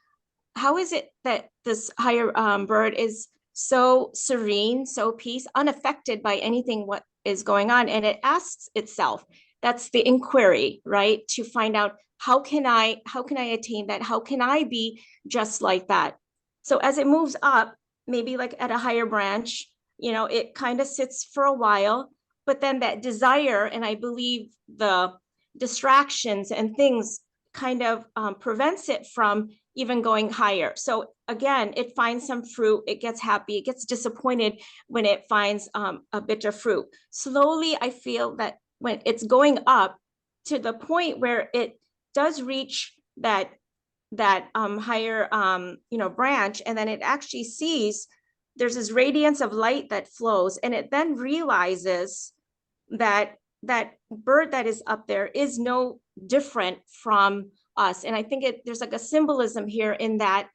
Speaker 9: how is it that this higher bird is so serene, so peace, unaffected by anything what is going on? And it asks itself, that's the inquiry, right? To find out, how can I attain that? How can I be just like that? So as it moves up, maybe like at a higher branch, it kind of sits for a while, but then that desire, and I believe the distractions and things kind of prevents it from even going higher. So again, it finds some fruit, it gets happy, it gets disappointed when it finds a bitter fruit. Slowly, I feel that when it's going up to the point where it does reach that higher branch, and then it actually sees there's this radiance of light that flows, and it then realizes that that bird that is up there is no different from us. And I think there's like a symbolism here in that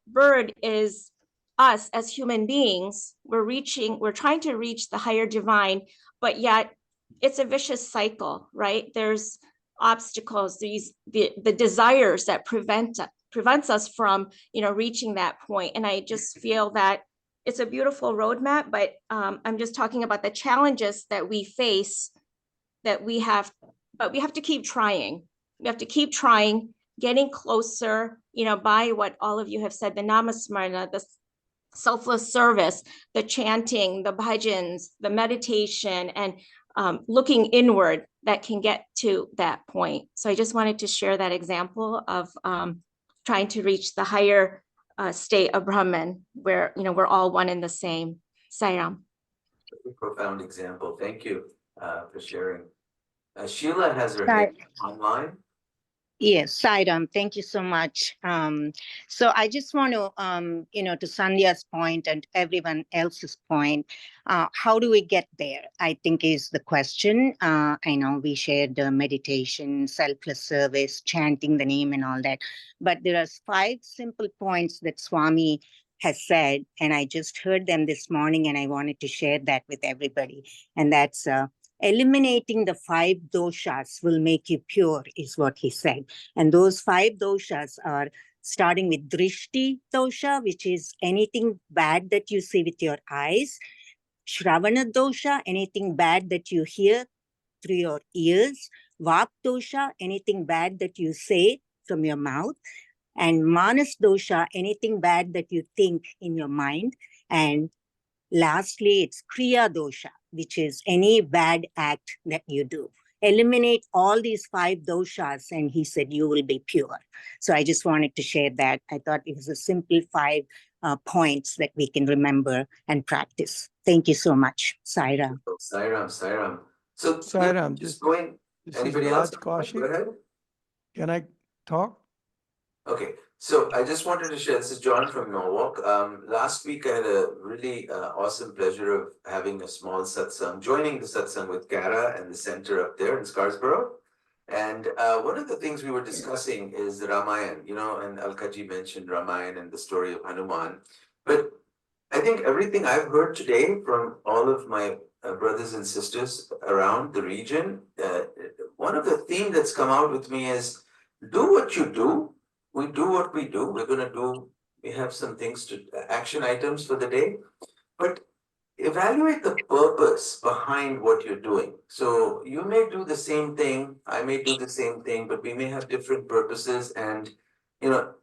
Speaker 9: bird is us as human beings. We're trying to reach the higher divine, but yet it's a vicious cycle, right? There's obstacles, the desires that prevents us from reaching that point. And I just feel that it's a beautiful roadmap, but I'm just talking about the challenges that we face, but we have to keep trying. We have to keep trying, getting closer, by what all of you have said, the namasmarana, the selfless service, the chanting, the bhajans, the meditation, and looking inward that can get to that point. So I just wanted to share that example of trying to reach the higher state of Brahman, where we're all one and the same. Sairam.
Speaker 1: Profound example. Thank you for sharing. Sheila has her hand online.
Speaker 10: Yes, Sairam, thank you so much. So I just want to, to Sandhya's point and everyone else's point, how do we get there? I think is the question. I know we shared the meditation, selfless service, chanting the name and all that, but there are 5 simple points that Swami has said, and I just heard them this morning, and I wanted to share that with everybody. And that's eliminating the 5 doshas will make you pure, is what he said. And those 5 doshas are starting with drishti dosha, which is anything bad that you see with your eyes. Shravana dosha, anything bad that you hear through your ears. Vak dosha, anything bad that you say from your mouth. And manas dosha, anything bad that you think in your mind. And lastly, it's kriya dosha, which is any bad act that you do. Eliminate all these 5 doshas, and he said you will be pure. So I just wanted to share that. I thought it was a simple 5 points that we can remember and practice. Thank you so much, Saira.
Speaker 1: Sairam. So
Speaker 11: Sairam,
Speaker 1: just going.
Speaker 11: this is
Speaker 1: Anybody else?
Speaker 11: Raj
Speaker 1: Go
Speaker 11: Kaushik.
Speaker 1: ahead.
Speaker 11: Can I talk?
Speaker 1: Okay, so I just wanted to share, this is John from Norwalk. Last week I had a really awesome pleasure of having a small satsang, joining the satsang with Kara and the center up there in Scarsborough. And one of the things we were discussing is the Ramayana, and Alkaji mentioned Ramayana and the story of Hanuman. But I think everything I've heard today from all of my brothers and sisters around the region, one of the themes that's come out with me is do what you do. We do what we do. We have some things action items for the day, but evaluate the purpose behind what you're doing. So you may do the same thing, I may do the same thing, but we may have different purposes. And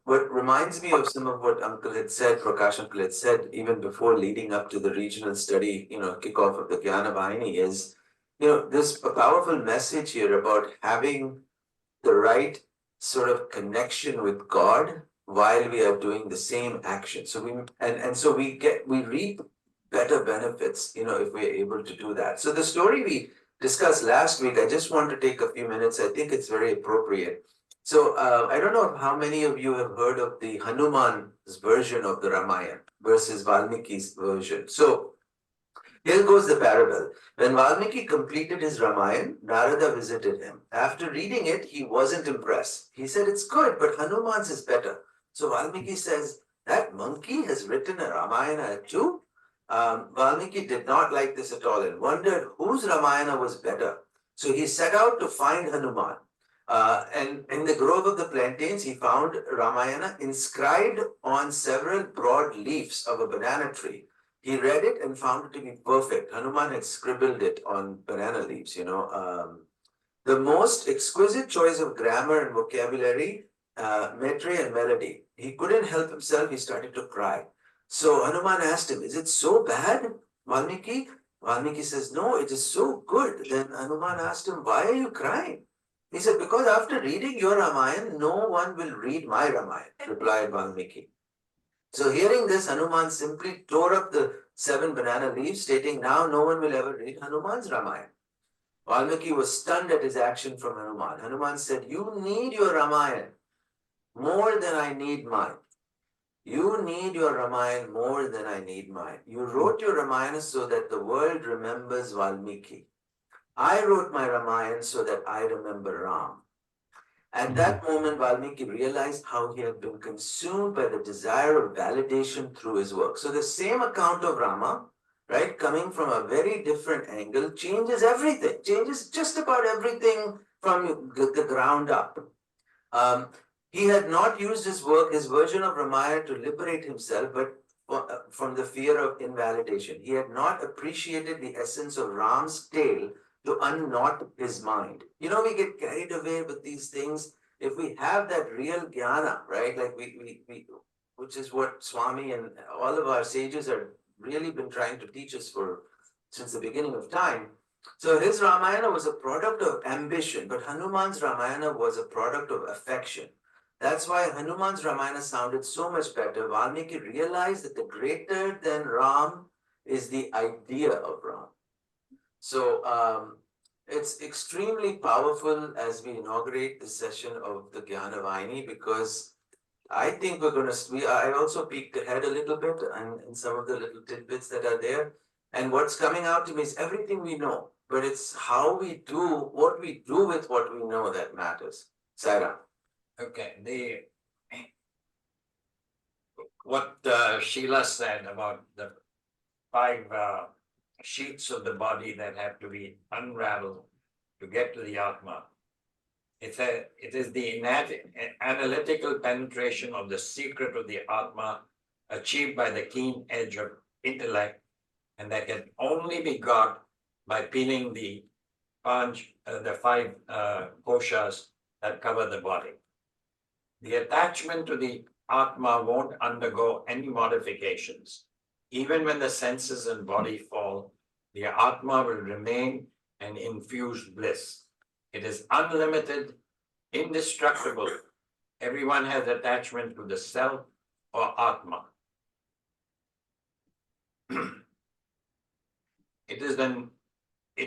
Speaker 1: what reminds me of some of what Uncle had said, Prakash Uncle had said, even before leading up to the regional study, kickoff of the Jnana Vahini is, there's a powerful message here about having the right sort of connection with God while we are doing the same action. So we reap better benefits, if we're able to do that. So the story we discussed last week, I just want to take a few minutes. I think it's very appropriate. So I don't know how many of you have heard of the Hanuman's version of the Ramayana versus Valmiki's version. So here goes the parable. When Valmiki completed his Ramayana, Narada visited him. After reading it, he wasn't impressed. He said, it's good, but Hanuman's is better. So Valmiki says, that monkey has written a Ramayana too? Valmiki did not like this at all and wondered whose Ramayana was better. So he set out to find Hanuman. And in the grove of the plantains, he found Ramayana inscribed on several broad leaves of a banana tree. He read it and found it to be perfect. Hanuman had scribbled it on banana leaves, The most exquisite choice of grammar and vocabulary, metre and melody. He couldn't help himself. He started to cry. So Hanuman asked him, is it so bad, Valmiki? Valmiki says, no, it is so good. Then Hanuman asked him, why are you crying? He said, because after reading your Ramayana, no one will read my Ramayana, replied Valmiki. So hearing this, Hanuman simply tore up the 7 banana leaves, stating, now no one will ever read Hanuman's Ramayana. Valmiki was stunned at his action from Hanuman. Hanuman said, you need your Ramayana more than I need mine. You need your Ramayana more than I need mine. You wrote your Ramayana so that the world remembers Valmiki. I wrote my Ramayana so that I remember Ram. At that moment, Valmiki realized how he had been consumed by the desire of validation through his work. So the same account of Rama, right, coming from a very different angle, changes everything, changes just about everything from the ground up. He had not used his version of Ramayana to liberate himself, but from the fear of invalidation. He had not appreciated the essence of Ram's tale to unknot his mind. We get carried away with these things. If we have that real jnana, right, like we which is what Swami and all of our sages have really been trying to teach us since the beginning of time. So his Ramayana was a product of ambition, but Hanuman's Ramayana was a product of affection. That's why Hanuman's Ramayana sounded so much better. Valmiki realized that the greater than Ram is the idea of Ram. So it's extremely powerful as we inaugurate this session of the Jnana Vahini, because I think I also peeked ahead a little bit in some of the little tidbits that are there. And what's coming out to me is everything we know, but it's how we do, what we do with what we know that matters. Saira.
Speaker 4: Okay, what Sheila said about the 5 sheets of the body that have to be unraveled to get to the Atma. It is the analytical penetration of the secret of the Atma achieved by the keen edge of intellect, and that can only be got by peeling the 5 koshas that cover the body. The attachment to the Atma won't undergo any modifications. Even when the senses and body fall, the Atma will remain an infused bliss. It is unlimited, indestructible. Everyone has attachment to the self or Atma. It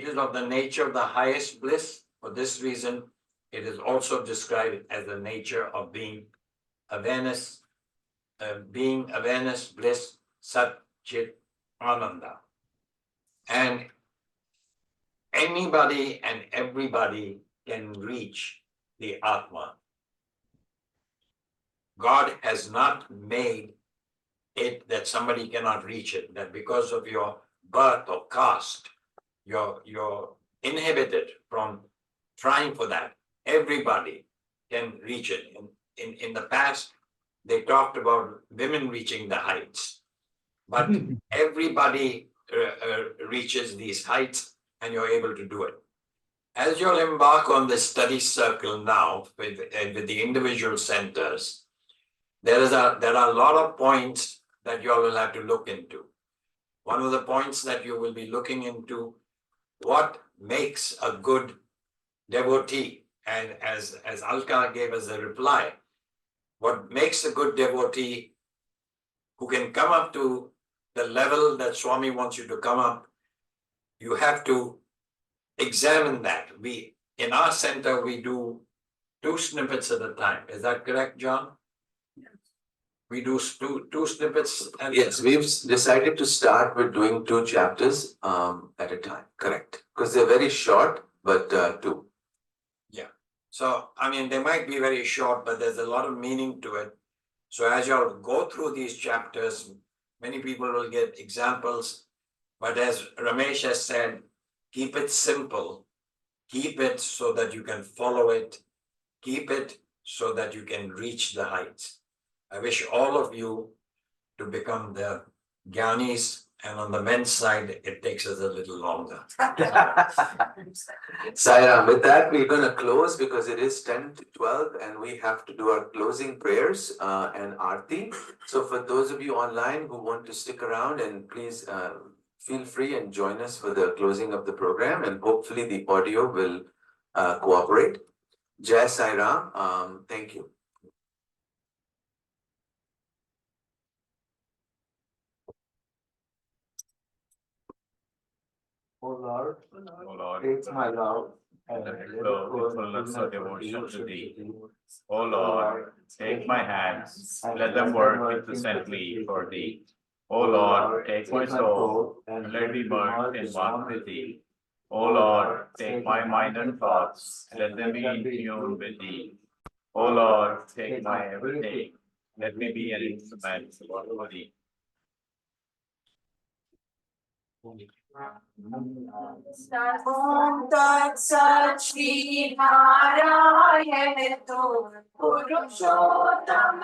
Speaker 4: is of the nature of the highest bliss. For this reason, it is also described as the nature of being awareness, bliss, Sat Chit Ananda. And anybody and everybody can reach the Atma. God has not made it that somebody cannot reach it, that because of your birth or caste, you're inhibited from trying for that. Everybody can reach it. In the past, they talked about women reaching the heights, but everybody reaches these heights and you're able to do it. As you'll embark on this study circle now with the individual centers, there are a lot of points that you all will have to look into. One of the points that you will be looking into, what makes a good devotee? And as Alka gave us a reply, what makes a good devotee who can come up to the level that Swami wants you to come up, you have to examine that. In our center, we do 2 snippets at a time. Is that correct, John? We do two snippets.
Speaker 1: Yes, we've decided to start with doing 2 chapters at a time. Correct. Because they're very short, but 2.
Speaker 4: Yeah. So, I mean, they might be very short, but there's a lot of meaning to it. So as y'all go through these chapters, many people will get examples. But as Ramesh has said, keep it simple. Keep it so that you can follow it. Keep it so that you can reach the heights. I wish all of you to become the Gyanis, and on the men's side, it takes us a little longer.
Speaker 1: Sairam, with that, we're going to close because it is 10 to 12 and we have to do our closing prayers and Aarti. So for those of you online who want to stick around, and please feel free and join us for the closing of the program, and hopefully the audio will cooperate. Jai Sairam, thank you.
Speaker 12: O Lord, take my love and let it flow with fullness of devotion to Thee. O Lord, take my hands, let them work incessantly for Thee. O Lord, take my soul and let me burn in one with Thee. O Lord, take my mind and thoughts, let them be in tune with Thee. O Lord, take my everything, let me be an instrument for Thee.
Speaker 6: Om Tat Sat Shri Narayana Purushottam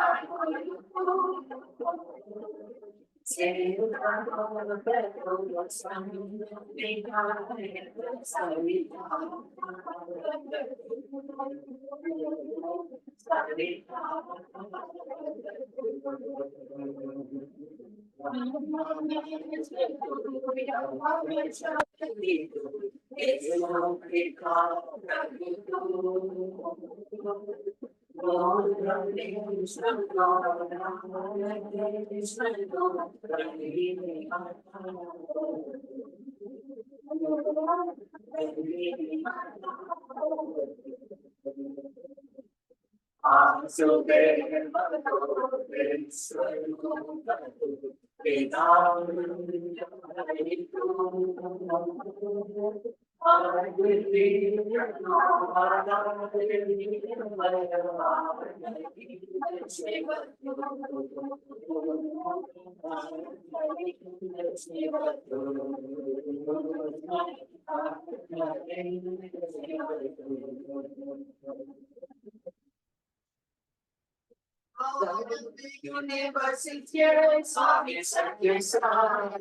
Speaker 6: University, Swami Satya Sai,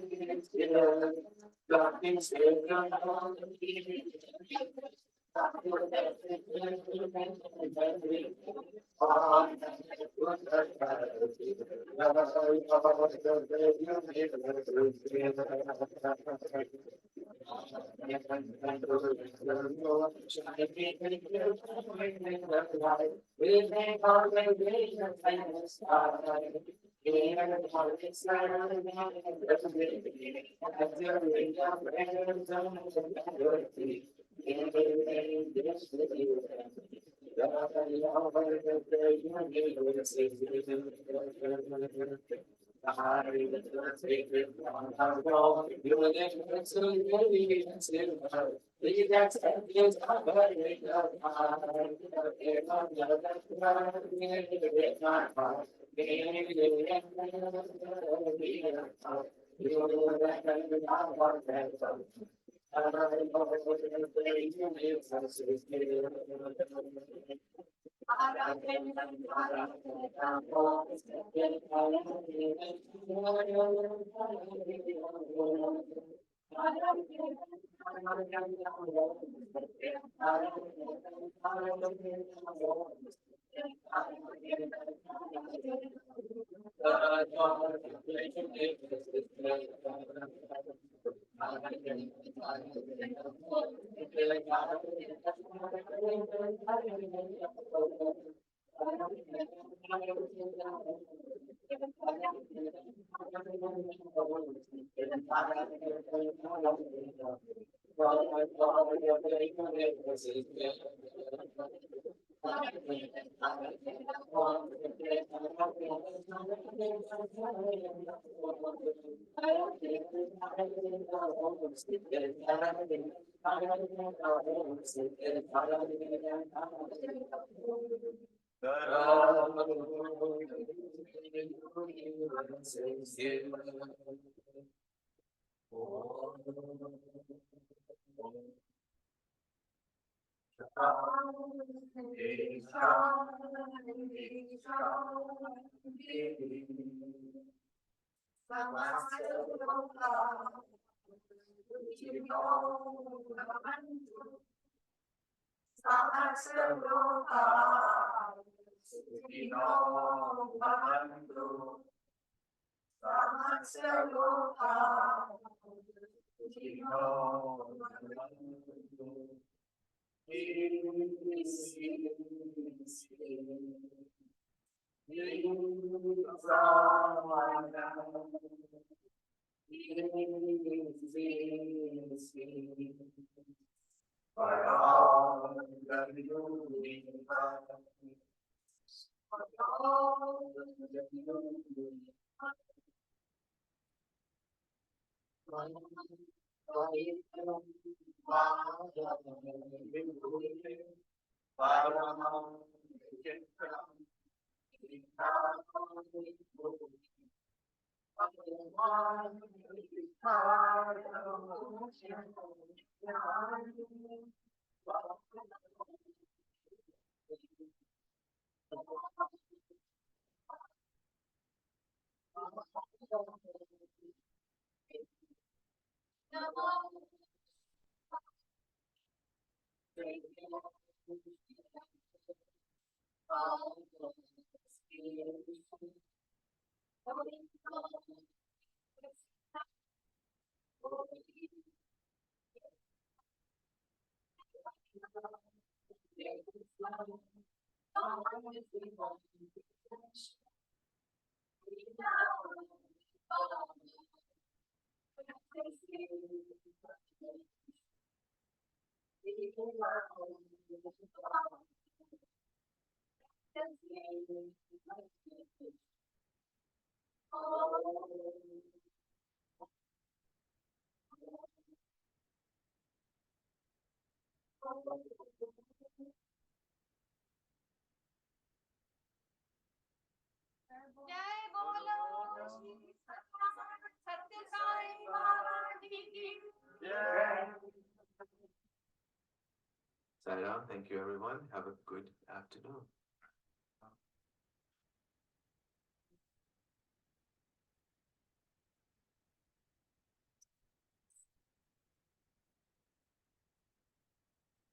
Speaker 1: Sairam, thank you everyone. Have a good afternoon.